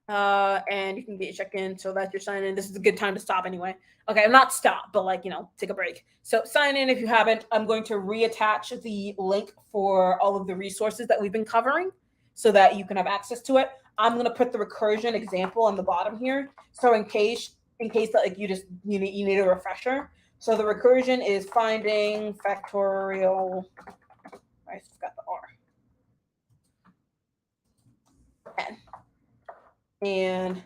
A: And you can get your check-in so that you're signing in. This is a good time to stop anyway. Okay, not stop, but like, take a break. So sign in if you haven't. I'm going to reattach the link for all of the resources that we've been covering so that you can have access to it. I'm going to put the recursion example on the bottom here. So in case that like you need a refresher. So the recursion is finding factorial. I forgot the R. N. And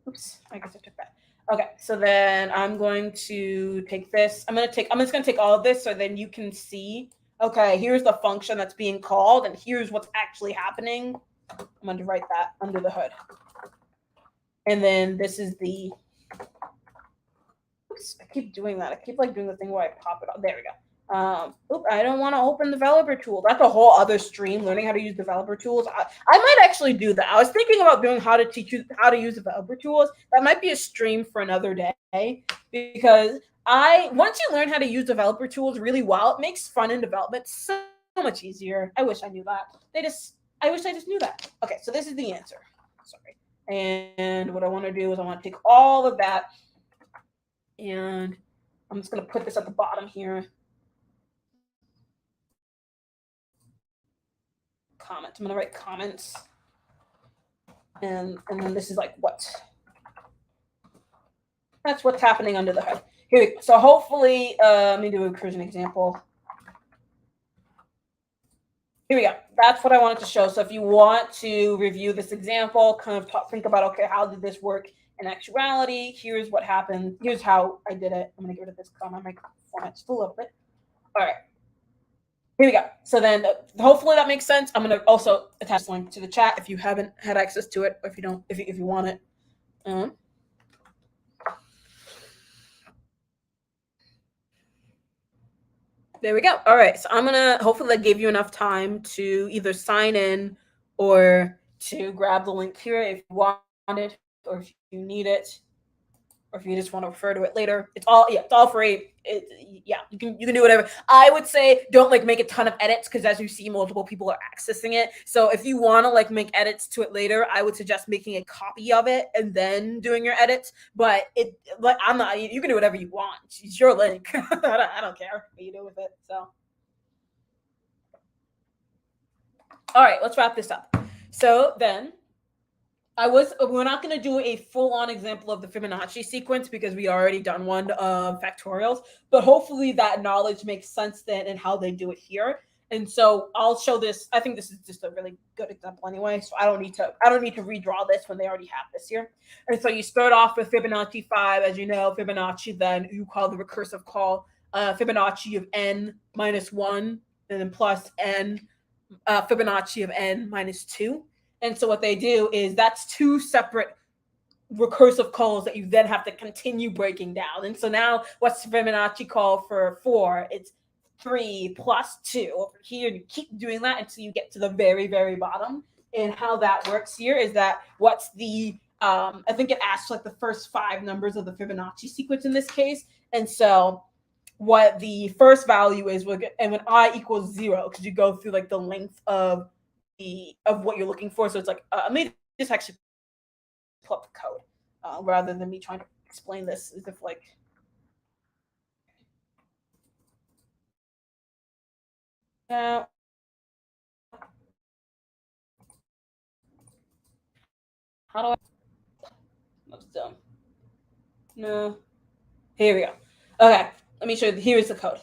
A: oops, I guess I took that. Okay, so then I'm going to take this. I'm just going to take all of this so then you can see, okay, here's the function that's being called and here's what's actually happening. I'm going to write that under the hood. And then this is the, oops, I keep doing that. I keep like doing the thing where I pop it on. There we go. I don't want to open developer tool. That's a whole other stream, learning how to use developer tools. I might actually do that. I was thinking about doing how to teach you how to use developer tools. That might be a stream for another day because once you learn how to use developer tools really well, it makes front-end development so much easier. I wish I knew that. I wish I just knew that. Okay, so this is the answer. Sorry. And what I want to do is I want to take all of that and I'm just going to put this at the bottom here. Comments. I'm going to write comments. And then this is like that's what's happening under the hood. Here we go. So hopefully, let me do a recursion example. Here we go. That's what I wanted to show. So if you want to review this example, kind of think about, okay, how did this work in actuality? Here's what happened. Here's how I did it. I'm going to get rid of this comment. My format's just a little bit. All right. Here we go. So then hopefully that makes sense. I'm going to also attach the link to the chat if you haven't had access to it, or if you don't, if you want it. There we go. All right. So I'm going to hopefully that gave you enough time to either sign in or to grab the link here if you want it or if you need it. Or if you just want to refer to it later, it's all free. You can do whatever. I would say don't like make a ton of edits because as you see, multiple people are accessing it. So if you want to like make edits to it later, I would suggest making a copy of it and then doing your edits. But I'm not. You can do whatever you want. It's your link. I don't care what you do with it. So, all right, let's wrap this up. So then. We're not going to do a full-on example of the Fibonacci sequence because we already done one of factorials, but hopefully that knowledge makes sense then and how they do it here. And so I'll show this. I think this is just a really good example anyway, so I don't need to redraw this when they already have this here. And so you start off with Fibonacci 5, as you know, Fibonacci, then you call the recursive call Fibonacci of n minus 1 and then plus n, Fibonacci of n minus 2. And so what they do is that's 2 separate recursive calls that you then have to continue breaking down. And so now what's the Fibonacci call for 4? It's 3 plus 2 over here. And you keep doing that until you get to the very, very bottom. And how that works here is that what's the, I think it asks like the first 5 numbers of the Fibonacci sequence in this case. And so what the first value is, and when I equals 0, because you go through like the length of what you're looking for. So it's like, let me just actually pull up the code rather than me trying to explain this as if like, how do I, that's dumb. No, here we go. Okay, let me show you, here's the code.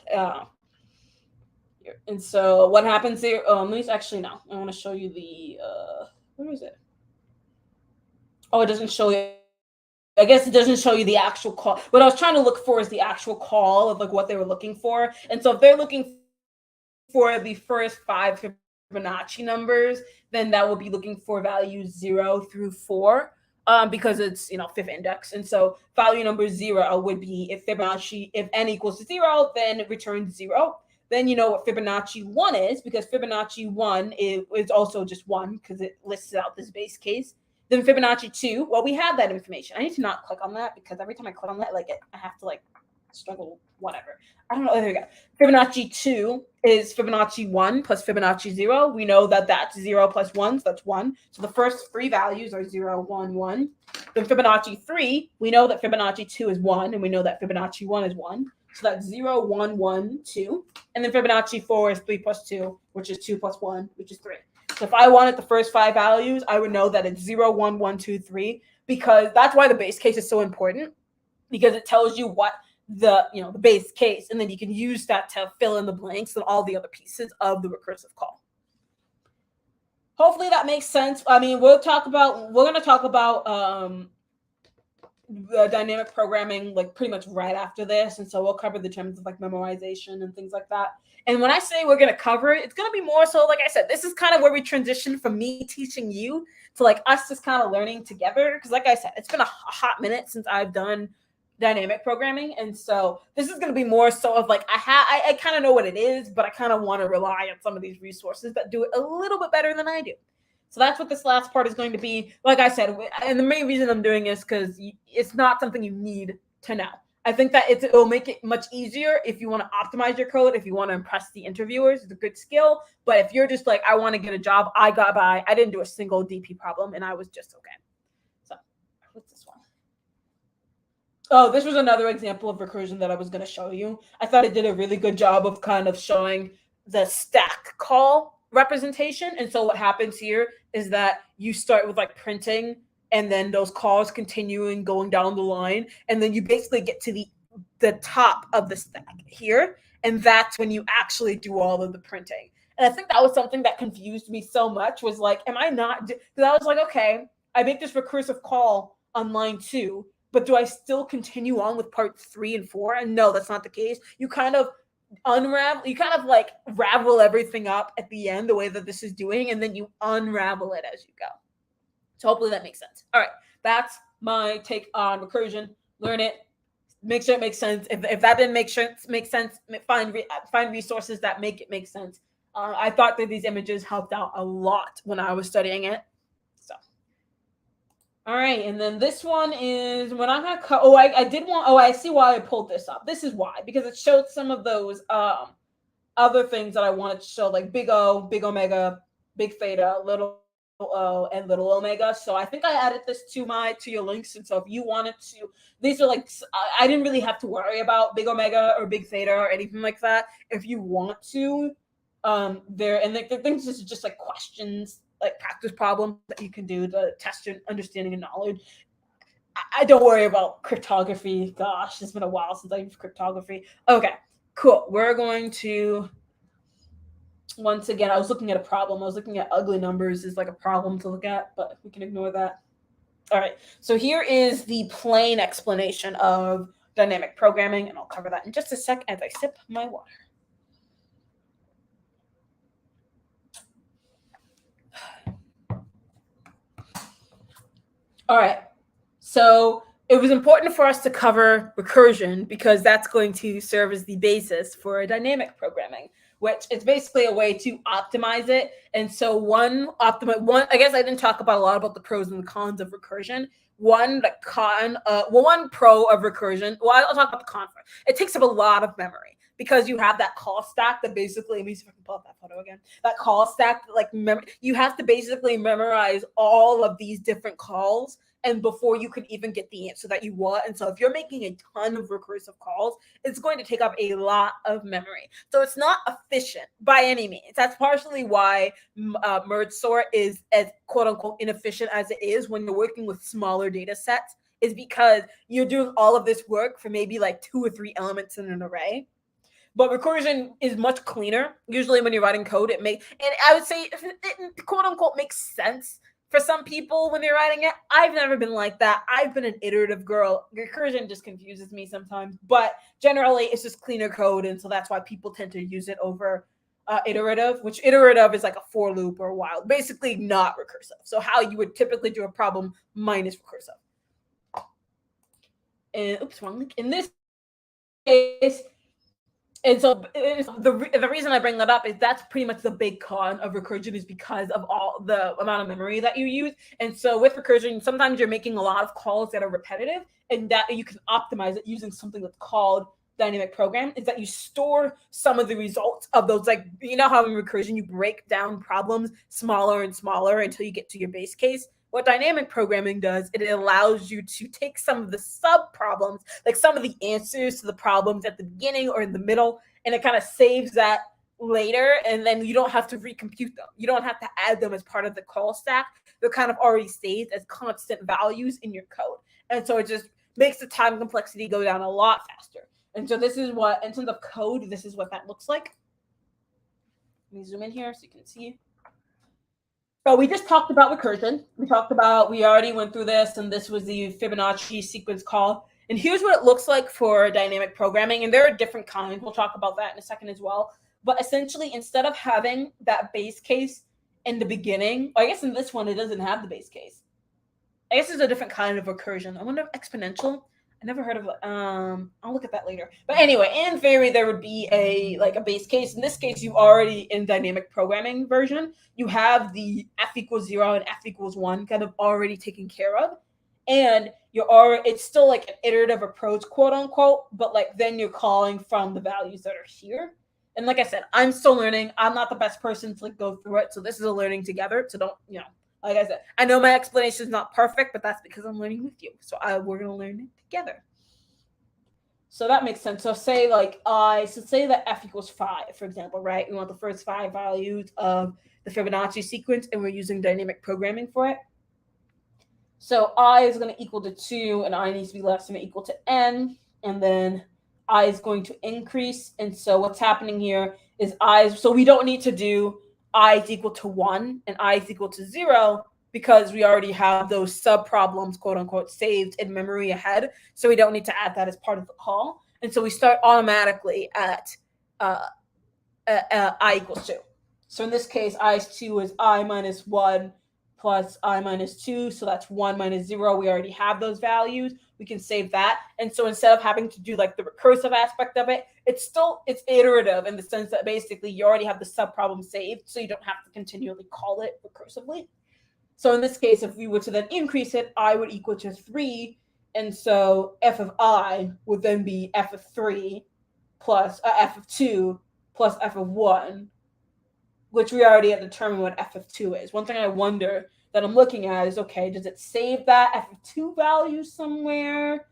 A: And so what happens here, let me actually, no, I want to show you the, where is it? Oh, it doesn't show you. I guess it doesn't show you the actual call. What I was trying to look for is the actual call of like what they were looking for. And so if they're looking for the first 5 Fibonacci numbers, then that will be looking for values 0 through 4, because it's, fifth index. And so value number 0 would be if Fibonacci, if n equals to 0, then it returns 0. Then you know what Fibonacci 1 is, because Fibonacci 1 is also just 1 because it lists out this base case. Then Fibonacci 2, well, we have that information. I need to not click on that because every time I click on that, I have to struggle, whatever. I don't know. There we go. Fibonacci 2 is Fibonacci 1 plus Fibonacci 0. We know that that's 0 plus 1, so that's 1. So the first 3 values are 0, 1, 1. Then Fibonacci 3, we know that Fibonacci 2 is 1, and we know that Fibonacci 1 is 1. So that's 0, 1, 1, 2. And then Fibonacci 4 is 3 plus 2, which is 2 plus 1, which is 3. So if I wanted the first 5 values, I would know that it's 0, 1, 1, 2, 3, because that's why the base case is so important, because it tells you what the base case, and then you can use that to fill in the blanks and all the other pieces of the recursive call. Hopefully that makes sense. I mean, we're going to talk about the dynamic programming pretty much right after this, and so we'll cover the terms of memorization and things like that. And when I say we're going to cover it, it's going to be more so, like I said, this is kind of where we transition from me teaching you to us just kind of learning together, because like I said, it's been a hot minute since I've done dynamic programming, and so this is going to be more so of I kind of know what it is, but I kind of want to rely on some of these resources that do it a little bit better than I do. So that's what this last part is going to be. Like I said, and the main reason I'm doing is because it's not something you need to know. I think that it will make it much easier if you want to optimize your code, if you want to impress the interviewers. It's a good skill. But if you're just I want to get a job, I got by. I didn't do a single DP problem, and I was just okay. So what's this one? Oh, this was another example of recursion that I was going to show you. I thought it did a really good job of kind of showing the stack call representation. And so what happens here is that you start with printing, and then those calls continuing going down the line, and then you basically get to the top of the stack here, and that's when you actually do all of the printing. And I think that was something that confused me so much, was am I not, because I was okay, I make this recursive call on line 2, but do I still continue on with parts 3 and 4? And no, that's not the case. You kind of ravel everything up at the end the way that this is doing, and then you unravel it as you go. So hopefully that makes sense. All right, that's my take on recursion. Learn it, make sure it makes sense. If that didn't make sense, find resources that make it make sense. I thought that these images helped out a lot when I was studying it. So, all right, and then this one is when I'm gonna cut. I see why I pulled this up. This is why, because it showed some of those other things that I wanted to show, like big O, big omega, big theta, little o, and little omega. So I think I added this to your links. And so if you wanted to, these are I didn't really have to worry about big omega or big theta or anything like that. If you want to, the things is just questions, practice problems that you can do to test your understanding and knowledge. I don't worry about cryptography. Gosh, it's been a while since I used cryptography. Okay, cool. We're going to, once again, I was looking at a problem. I was looking at ugly numbers is a problem to look at, but we can ignore that. All right, so here is the plain explanation of dynamic programming, and I'll cover that in just a sec as I sip my water. All right, so it was important for us to cover recursion because that's going to serve as the basis for dynamic programming, which is basically a way to optimize it. And so one, I guess I didn't talk about a lot about the pros and the cons of recursion. One pro of recursion, I'll talk about the con first. It takes up a lot of memory, because you have that call stack that basically, let me see if I can pull up that photo again. That call stack, you have to basically memorize all of these different calls, and before you could even get the answer that you want. And so if you're making a ton of recursive calls, it's going to take up a lot of memory. So it's not efficient by any means. That's partially why merge sort is as quote unquote inefficient as it is when you're working with smaller data sets, is because you're doing all of this work for maybe 2 or 3 elements in an array. But recursion is much cleaner. Usually when you're writing code, and I would say it quote unquote makes sense for some people when they're writing it. I've never been like that. I've been an iterative girl. Recursion just confuses me sometimes, but generally it's just cleaner code, and so that's why people tend to use it over iterative, which iterative is like a for loop or a while, basically not recursive. So how you would typically do a problem minus recursive. And oops, wrong link. In this case, and so the reason I bring that up is that's pretty much the big con of recursion, is because of all the amount of memory that you use. And so with recursion, sometimes you're making a lot of calls that are repetitive, and that you can optimize it using something that's called dynamic program, is that you store some of the results of those, like, you know how in recursion you break down problems smaller and smaller until you get to your base case. What dynamic programming does, it allows you to take some of the sub problems, like some of the answers to the problems at the beginning or in the middle, and it kind of saves that later, and then you don't have to recompute them. You don't have to add them as part of the call stack. They're kind of already saved as constant values in your code. And so it just makes the time complexity go down a lot faster. And so this is what, in terms of code, this is what that looks like. Let me zoom in here so you can see. So we just talked about recursion. We already went through this, and this was the Fibonacci sequence call. And here's what it looks like for dynamic programming. And there are different kinds. We'll talk about that in a second as well. But essentially, instead of having that base case in the beginning, I guess in this one, it doesn't have the base case. I guess there's a different kind of recursion. I wonder if exponential. I never heard of it. I'll look at that later. But anyway, in theory, there would be a base case. In this case, you already, in dynamic programming version, you have the f equals 0 and f equals 1 kind of already taken care of. And it's still like an iterative approach, quote unquote, but like then you're calling from the values that are here. And like I said, I'm still learning. I'm not the best person to like go through it. So this is a learning together. So don't, like I said, I know my explanation is not perfect, but that's because I'm learning with you. So we're going to learn it together. So that makes sense. So say that f equals 5, for example, right? We want the first 5 values of the Fibonacci sequence, and we're using dynamic programming for it. So I is going to equal to 2, and I needs to be less than or equal to n, and then I is going to increase. And so what's happening here is so we don't need to do I is equal to 1 and I is equal to 0, because we already have those sub problems, quote unquote, saved in memory ahead. So we don't need to add that as part of the call. And so we start automatically at I equals 2. So in this case, I is 2 is I minus 1 plus I minus 2. So that's 1 minus 0. We already have those values. We can save that. And so instead of having to do like the recursive aspect of it, it's iterative in the sense that basically you already have the sub problem saved, so you don't have to continually call it recursively. So in this case, if we were to then increase it, I would equal to 3. And so f of I would then be f of 3 plus f of 2 plus f of 1, which we already have determined what f of 2 is. One thing I wonder that I'm looking at is, okay, does it save that f of 2 value somewhere?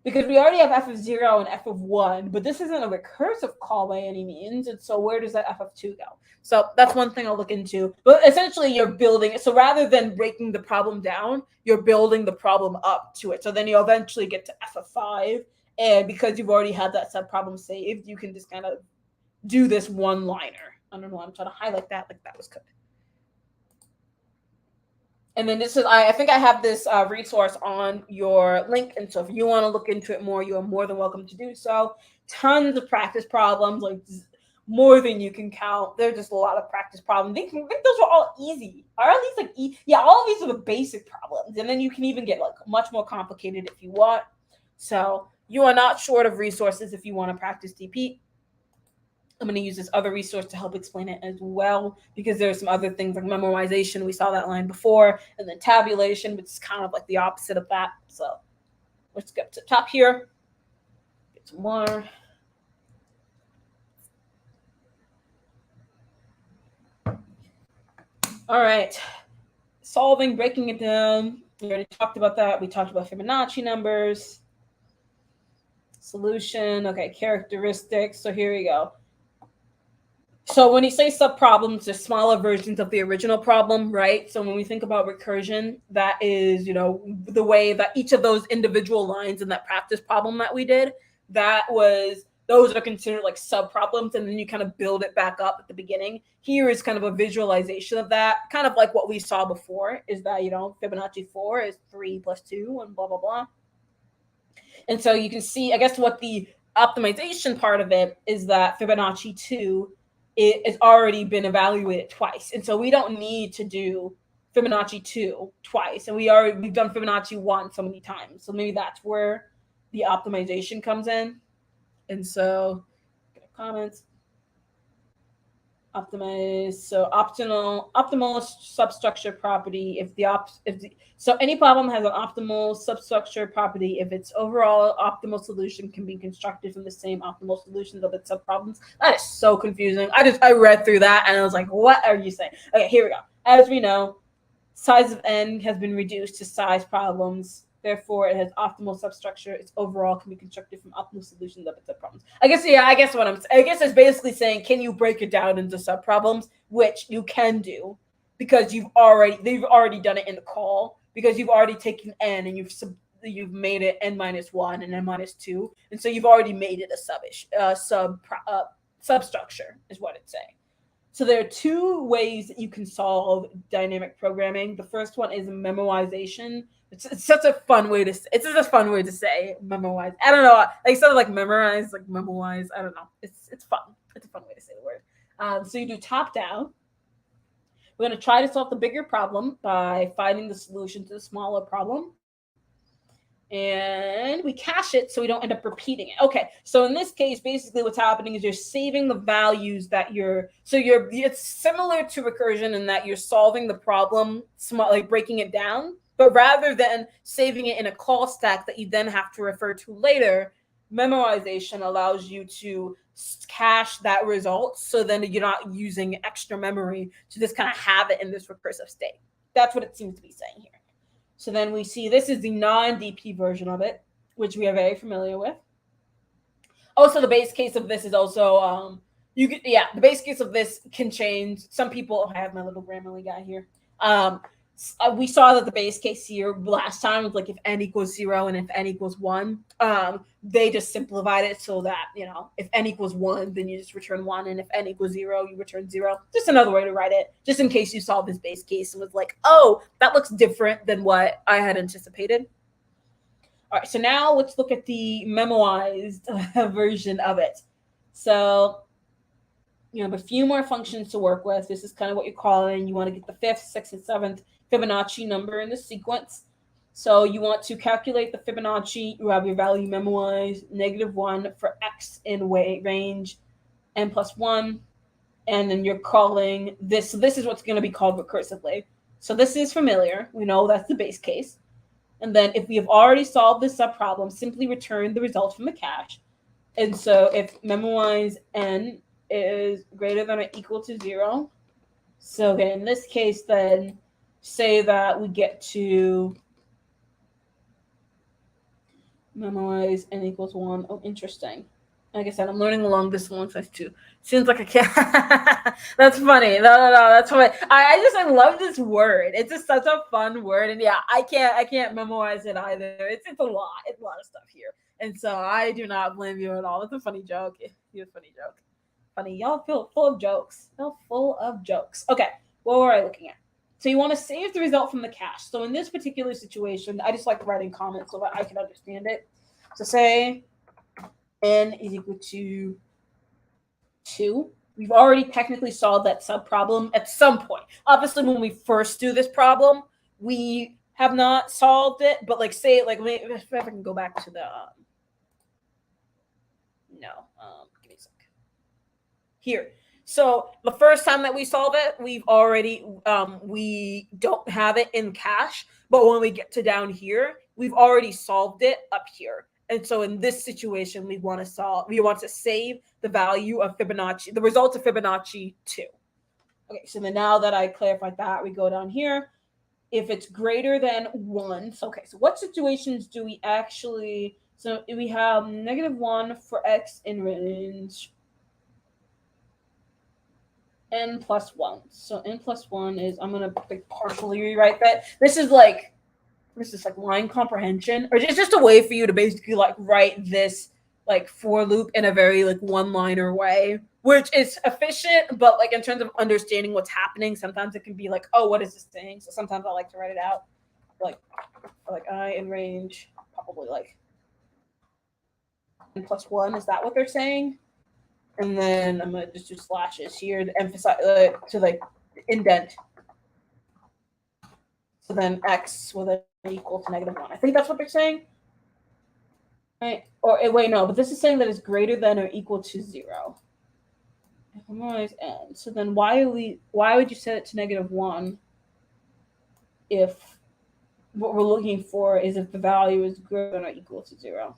A: Because we already have f of 0 and f of 1, but this isn't a recursive call by any means. And so where does that f of 2 go? So that's one thing I'll look into. But essentially, you're building it. So rather than breaking the problem down, you're building the problem up to it. So then you'll eventually get to f of 5. And because you've already had that sub-problem saved, you can just kind of do this one-liner. I don't know. I'm trying to highlight that like that was good. And then this is, I think I have this resource on your link. And so if you want to look into it more, you are more than welcome to do so. Tons of practice problems, like more than you can count. There's just a lot of practice problems. I think those were all easy, or at least like, all of these are the basic problems. And then you can even get like much more complicated if you want. So you are not short of resources if you want to practice DP. I'm going to use this other resource to help explain it as well, because there's some other things like memorization. We saw that line before, and then tabulation, which is kind of like the opposite of that. So let's get to the top here. Get some more. All right. Solving, breaking it down. We already talked about that. We talked about Fibonacci numbers. Solution. Okay, characteristics. So here we go. So when you say sub-problems, they're smaller versions of the original problem, right? So when we think about recursion, that is, the way that each of those individual lines in that practice problem that we did, that was those are considered like sub-problems, and then you kind of build it back up at the beginning. Here is kind of a visualization of that, kind of like what we saw before, is that, Fibonacci 4 is 3 plus 2 and blah, blah, blah. And so you can see, I guess, what the optimization part of it is that Fibonacci 2 it has already been evaluated twice. And so we don't need to do Fibonacci 2 twice. And we've done Fibonacci 1 so many times. So maybe that's where the optimization comes in. And so comments. Optimize. So optimal substructure property so any problem has an optimal substructure property if its overall optimal solution can be constructed from the same optimal solutions of its subproblems. That is so confusing. I read through that and I was like, what are you saying? Okay, here we go. As we know, size of n has been reduced to size problems. Therefore, it has optimal substructure. Its overall can be constructed from optimal solutions of its subproblems. I guess it's basically saying, can you break it down into subproblems, which you can do because they've already done it in the call, because you've already taken n and you've made it n minus 1 and n minus 2, and so you've already made it a substructure is what it's saying. So there are two ways that you can solve dynamic programming. The first one is memoization. It's such a fun way to say memorize. I don't know, like sort of like memorize, like memorize. I don't know. It's fun. It's a fun way to say the word. So you do top down. We're going to try to solve the bigger problem by finding the solution to the smaller problem. And we cache it so we don't end up repeating it. Okay, so in this case, basically what's happening is you're saving the values that it's similar to recursion in that you're solving the problem, like breaking it down, but rather than saving it in a call stack that you then have to refer to later, memoization allows you to cache that result, so then you're not using extra memory to just kind of have it in this recursive state. That's what it seems to be saying here. So then we see this is the non-DP version of it, which we are very familiar with. Also, the base case of this is also, the base case of this can change. Some people, I have my little Grammarly guy here. We saw that the base case here last time was like if n equals 0 and if n equals 1. They just simplified it so that, if n equals 1, then you just return 1. And if n equals 0, you return 0. Just another way to write it, just in case you saw this base case and was like, oh, that looks different than what I had anticipated. All right, so now let's look at the memoized version of it. So you have a few more functions to work with. This is kind of what you're calling. You want to get the 5th, 6th, and 7th Fibonacci number in the sequence. So you want to calculate the Fibonacci. You have your value memoized, -1 for x in range, n plus 1. And then you're calling this. So this is what's going to be called recursively. So this is familiar. We know that's the base case. And then if we have already solved this subproblem, simply return the result from the cache. And so if memoize n is greater than or equal to 0. So okay, in this case, then say that we get to memorize n equals 1. Oh, interesting. Like I said, I'm learning along this one size 2. Seems like I can't. That's funny. No, that's funny. I love this word. It's just such a fun word. And yeah, I can't memorize it either. It's a lot. It's a lot of stuff here. And so I do not blame you at all. It's a funny joke. It's a funny joke. Funny. Y'all feel full of jokes. Okay, what were I looking at? So you want to save the result from the cache. So in this particular situation, I just like writing comments so that I can understand it. So say n is equal to 2. We've already technically solved that subproblem at some point. Obviously, when we first do this problem, we have not solved it. But like say, like if I can go back to the give me a sec. Here. So the first time that we solve it, we've already we don't have it in cache. But when we get to down here, we've already solved it up here. And so in this situation, we want to save the value of Fibonacci, the result of Fibonacci 2. Okay, so then now that I clarified that, we go down here. If it's greater than 1, so what situations do we actually, so we have -1 for x in range, n plus 1. So n plus 1 is, I'm going to partially rewrite that. This is like line comprehension, or it's just a way for you to basically like write this like for loop in a very like one-liner way, which is efficient, but like in terms of understanding what's happening, sometimes it can be like, oh, what is this thing? So sometimes I like to write it out like I in range, probably like n plus 1. Is that what they're saying? And then I'm gonna just do slashes here to emphasize to like indent. So then x will then equal to -1. I think that's what they're saying. Right? Or wait, no, but this is saying that it's greater than or equal to 0. Always n. So then why would you set it to -1 if what we're looking for is if the value is greater than or equal to 0?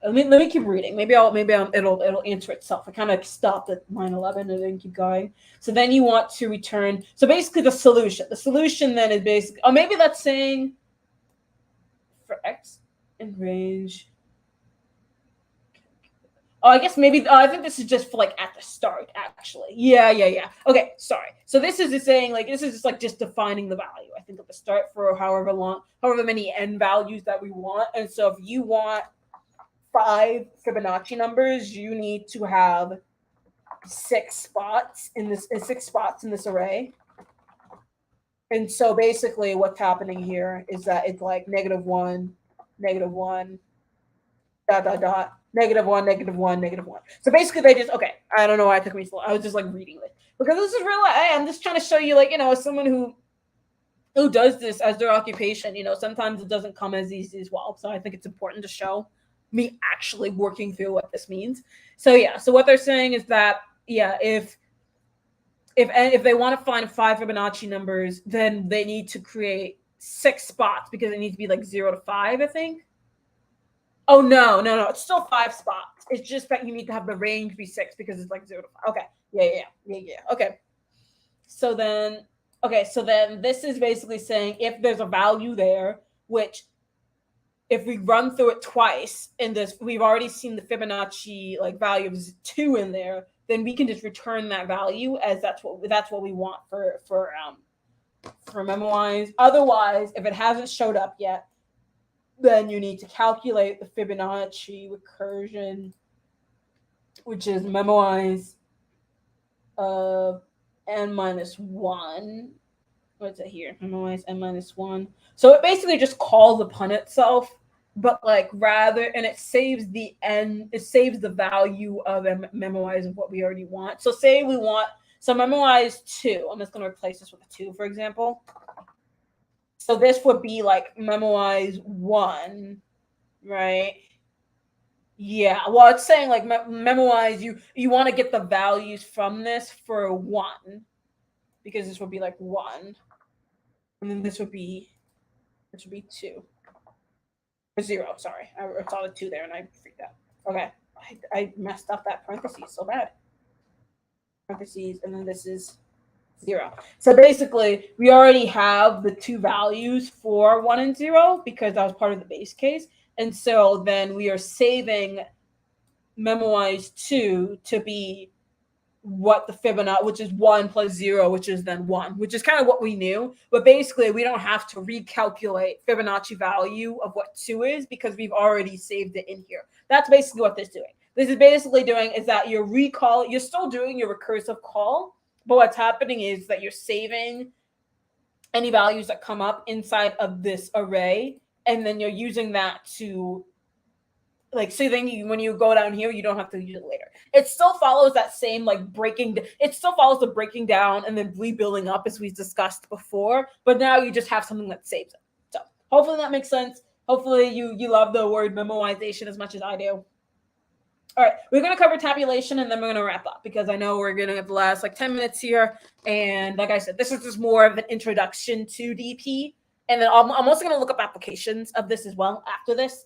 A: Let me keep reading. It'll answer itself. I kind of stopped at line 11 and then keep going. So then you want to return. So basically the solution. The solution then is basically, oh, maybe that's saying for x in range. Oh, I guess maybe, I think this is just for like at the start, actually. Yeah. Okay, sorry. So this is just saying like, this is just like just defining the value, I think, at the start for however many n values that we want. And so if you want 5 Fibonacci numbers, you need to have 6 spots in this array. And so basically what's happening here is that it's like -1, -1, ... -1, -1. So basically they just, okay, I don't know why it took me so long. I was just like reading it because this is real. I'm just trying to show you, like, as someone who does this as their occupation, sometimes it doesn't come as easy as well. So I think it's important to show me actually working through what this means. So yeah, so what they're saying is that, yeah, if they want to find 5 Fibonacci numbers, then they need to create 6 spots because it needs to be like 0 to 5, I think. Oh, no, it's still 5 spots. It's just that you need to have the range be 6 because it's like 0 to 5. Okay, yeah. Okay. So then this is basically saying if there's a value there, which if we run through it twice in this, we've already seen the Fibonacci like value of 2 in there, then we can just return that value as that's what we want for Memowise. Otherwise, if it hasn't showed up yet, then you need to calculate the Fibonacci recursion, which is Memowise of n-1. What's it here? Memowise n-1. So it basically just calls upon itself, but like and it saves the value of Memowise of what we already want. So say we want Memowise 2. I'm just going to replace this with a 2, for example. So this would be like Memowise 1, right? Yeah, well, it's saying like Memowise, you want to get the values from this for 1, because this would be like 1, and then this would be 2 or 0. Sorry, I saw the 2 there and I freaked out. Okay, I messed up that parentheses so bad. Parentheses, and then this is 0. So basically, we already have the 2 values for 1 and 0 because that was part of the base case. And so then we are saving Memowise 2 to be what the Fibonacci, which is 1 plus 0, which is then 1, which is kind of what we knew. But basically, we don't have to recalculate Fibonacci value of what 2 is because we've already saved it in here. That's basically what this is doing. This is basically doing is that you're still doing your recursive call, but what's happening is that you're saving any values that come up inside of this array, and then you're using that to so then when you go down here, you don't have to use it later. It still follows that same it still follows the breaking down and then rebuilding up as we discussed before, but now you just have something that saves it. So hopefully that makes sense. Hopefully you love the word memoization as much as I do. All right, we're going to cover tabulation and then we're going to wrap up because I know we're going to have the last 10 minutes here. And like I said, this is just more of an introduction to DP. And then I'm also going to look up applications of this as well after this,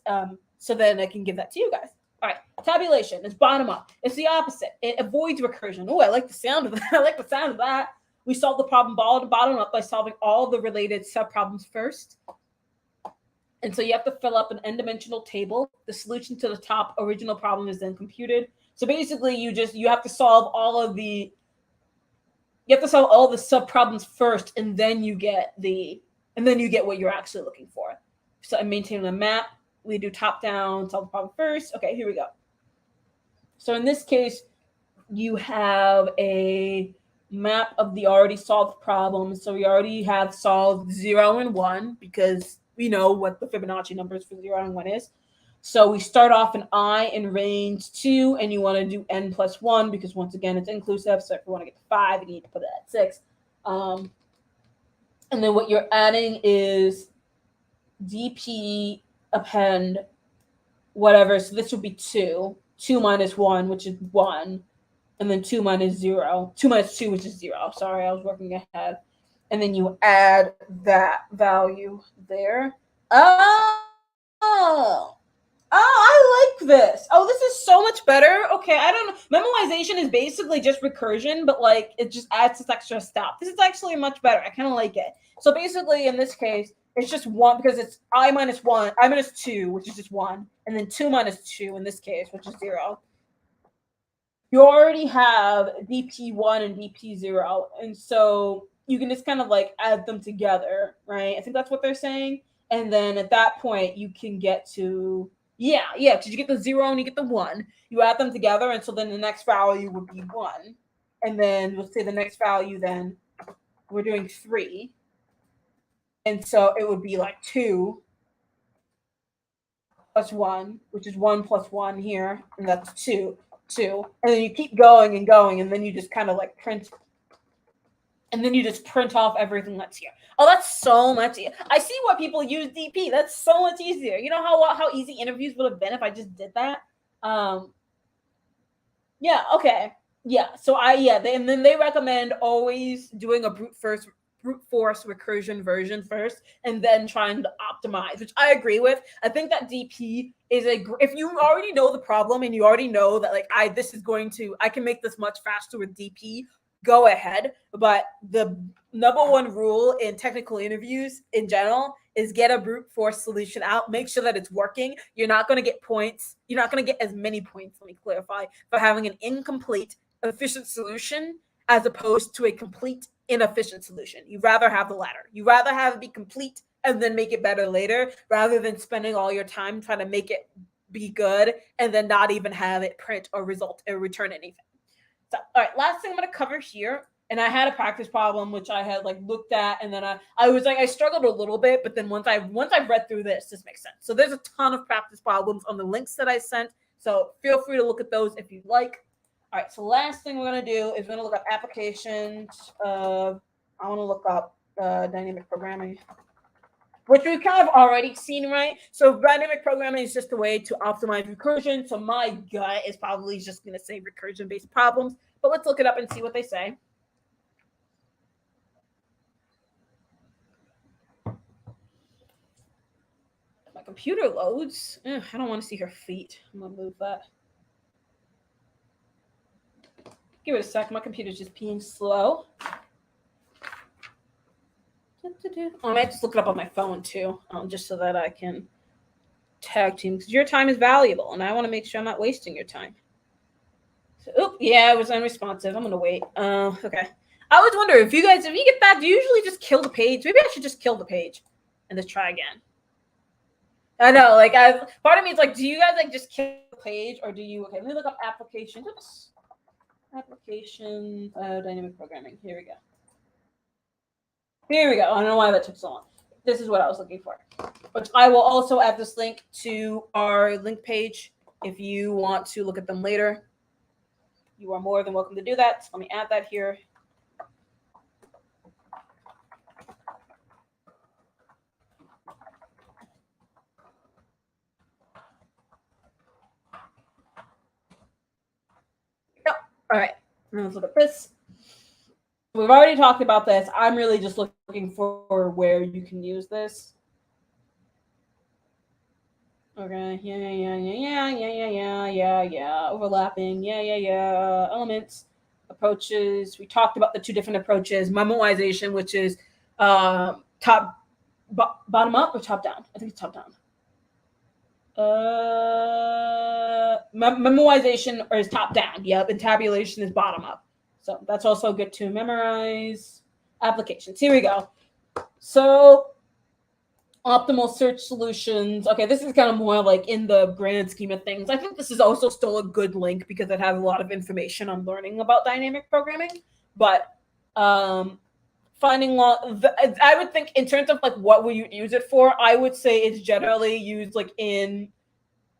A: so then I can give that to you guys. All right, tabulation is bottom up. It's the opposite. It avoids recursion. Oh, I like the sound of that. We solve the problem bottom up by solving all the related subproblems first. And so you have to fill up an n-dimensional table. The solution to the top original problem is then computed. So basically, you have to solve all the subproblems first, and then you get what you're actually looking for. So I'm maintaining a map we do top down, solve the problem first. Okay, here we go. So in this case, you have a map of the already solved problems. So we already have solved 0 and 1 because we know what the Fibonacci numbers for 0 and 1 is. So we start off in I in range 2, and you want to do n plus 1 because, once again, it's inclusive. So if you want to get to 5, you need to put it at 6. And then what you're adding is dp append whatever. So this would be 2. 2 minus 1, which is 1. And then 2 minus 0. 2 minus 2, which is 0. Sorry, I was working ahead. And then you add that value there. Oh, I like this. Oh, this is so much better. Okay, I don't know. Memoization is basically just recursion, but like it just adds this extra step. This is actually much better. I kind of like it. So basically, in this case, it's just 1 because it's I minus 1, I minus 2, which is just 1, and then 2 minus 2 in this case, which is 0. You already have dp1 and dp0, and so you can just kind of like add them together, right? I think that's what they're saying. And then at that point, you can get to, yeah, because you get the 0 and you get the 1. You add them together, and so then the next value would be 1. And then we'll say the next value then, we're doing 3. And so it would be like 2 plus 1, which is 1 plus 1 here, and that's 2. And then you keep going and going, and then you just kind of like print, and then you just print off everything that's here. Oh, that's so much easier. I see why people use DP. That's so much easier. You know how easy interviews would have been if I just did that? Yeah, okay. Yeah, so and then they recommend always doing a brute force recursion version first, and then trying to optimize, which I agree with. I think that DP is if you already know the problem and you already know that like I can make this much faster with DP, go ahead. But the number one rule in technical interviews in general is get a brute force solution out. Make sure that it's working. You're not going to get points. You're not going to get as many points, let me clarify, for having an incomplete efficient solution as opposed to a complete inefficient solution. You'd rather have the latter. You'd rather have it be complete and then make it better later, rather than spending all your time trying to make it be good and then not even have it print or result or return anything. So, all right, last thing I'm going to cover here, and I had a practice problem which I had like looked at, and then I was like, I struggled a little bit, but then once I read through this makes sense. So there's a ton of practice problems on the links that I sent, so feel free to look at those if you'd like. All right, so last thing we're going to do is we're going to look up applications. I want to look up dynamic programming, which we've kind of already seen, right? So dynamic programming is just a way to optimize recursion. So my gut is probably just going to say recursion-based problems, but let's look it up and see what they say. My computer loads. I don't want to see her feet. I'm going to move that. Give it a sec. My computer's just being slow. I might just look it up on my phone too, just so that I can tag team, because your time is valuable, and I want to make sure I'm not wasting your time. So, yeah, it was unresponsive. I'm gonna wait. Okay. I always wonder if you get that, do you usually just kill the page? Maybe I should just kill the page and just try again. I know, like, part of me is like, do you guys like just kill the page, or do you? Okay, let me look up applications. Oops. Application dynamic programming. Here we go. I don't know why that took so long. This is what I was looking for. Which I will also add this link to our link page if you want to look at them later. You are more than welcome to do that. So let me add that here. All right, let's look at this. We've already talked about this. I'm really just looking for where you can use this. Okay, yeah. Overlapping, yeah. Elements, approaches. We talked about the two different approaches. Memoization, which is bottom up or top down? I think it's top down. Memoization is top down. Yep, and tabulation is bottom up. So that's also good to memorize. Applications. Here we go. So Optimal search solutions. Okay, this is kind of more like in the grand scheme of things. I think this is also still a good link because it has a lot of information on learning about dynamic programming. But finding I would think in terms of like what will you use it for, I would say it's generally used like in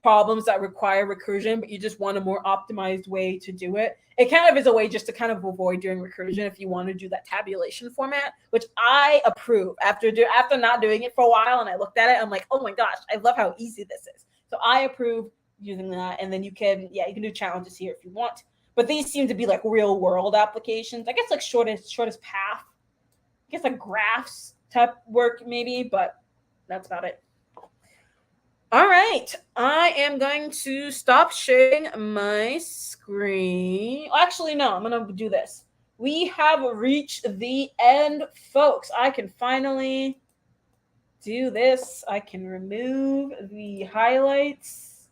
A: problems that require recursion, but you just want a more optimized way to do it. It kind of is a way just to kind of avoid doing recursion if you want to do that tabulation format, which I approve. After not doing it for a while and I looked at it, I'm like, oh my gosh, I love how easy this is. So I approve using that. And then you can do challenges here if you want. But these seem to be like real world applications. I guess like shortest path. I guess like graphs type work maybe, but that's about it. All right, I am going to stop sharing my screen. Actually, no, I'm going to do this. We have reached the end, folks. I can finally do this. I can remove the highlights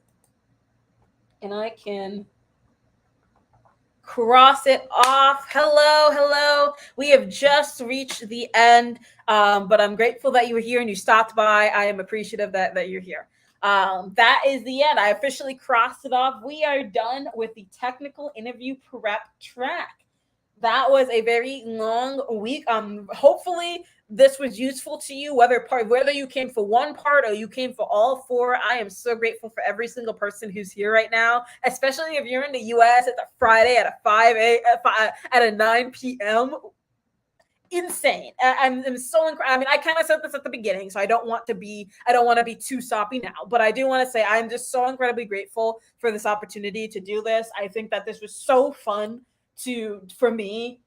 A: and I can cross it off. Hello. We have just reached the end, but I'm grateful that you were here and you stopped by. I am appreciative that you're here. That is the end. I officially crossed it off. We are done with the technical interview prep track. That was a very long week. Hopefully this was useful to you, whether you came for one part or you came for all four. I am so grateful for every single person who's here right now, especially if you're in the US. It's a Friday at a 9 p.m. Insane. I'm so incredible. I mean, I kind of said this at the beginning, so I don't want to be too soppy now, but I do want to say I'm just so incredibly grateful for this opportunity to do this. I think that this was so fun for me,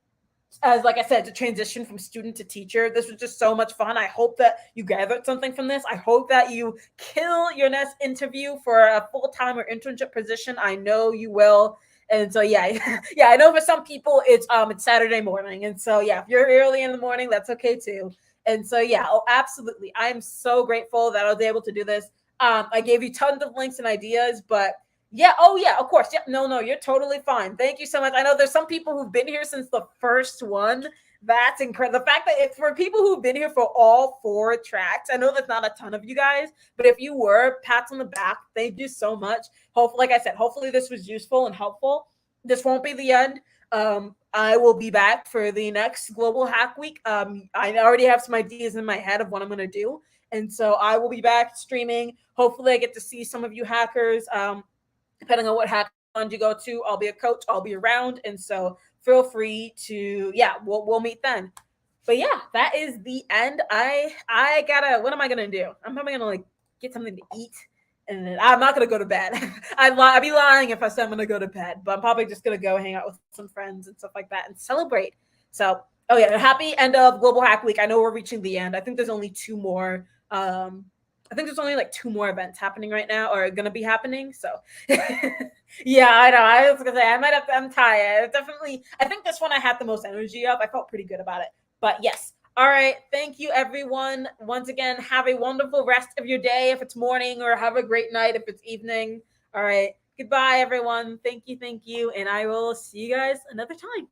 A: as like I said, to transition from student to teacher. This was just so much fun. I hope that you gathered something from this. I hope that you kill your next interview for a full-time or internship position. I know you will. And so I know for some people it's Saturday morning, and so if you're early in the morning, that's okay too. And so absolutely, I'm so grateful that I was able to do this. I gave you tons of links and ideas, but of course. No, you're totally fine. Thank you so much. I know there's some people who've been here since the first one. That's incredible. The fact that it's for people who've been here for all four tracks. I know that's not a ton of you guys, but if you were, pats on the back. Thank you so much. Like I said, hopefully this was useful and helpful. This won't be the end. I will be back for the next Global Hack Week. I already have some ideas in my head of what I'm going to do. And so I will be back streaming. Hopefully I get to see some of you hackers. Depending on what hackathon you go to, I'll be a coach. I'll be around. And so feel free to, we'll meet then. But that is the end. What am I going to do? I'm probably going to get something to eat. And then I'm not going to go to bed. I'd be lying if I said I'm going to go to bed. But I'm probably just going to go hang out with some friends and stuff like that and celebrate. So, happy end of Global Hack Week. I know we're reaching the end. I think there's only two more. I think there's only like two more events happening right now or going to be happening. So, I know. I was going to say, I'm tired. I think this one I had the most energy of. I felt pretty good about it. But yes. All right. Thank you, everyone. Once again, have a wonderful rest of your day if it's morning, or have a great night if it's evening. All right. Goodbye, everyone. Thank you. And I will see you guys another time.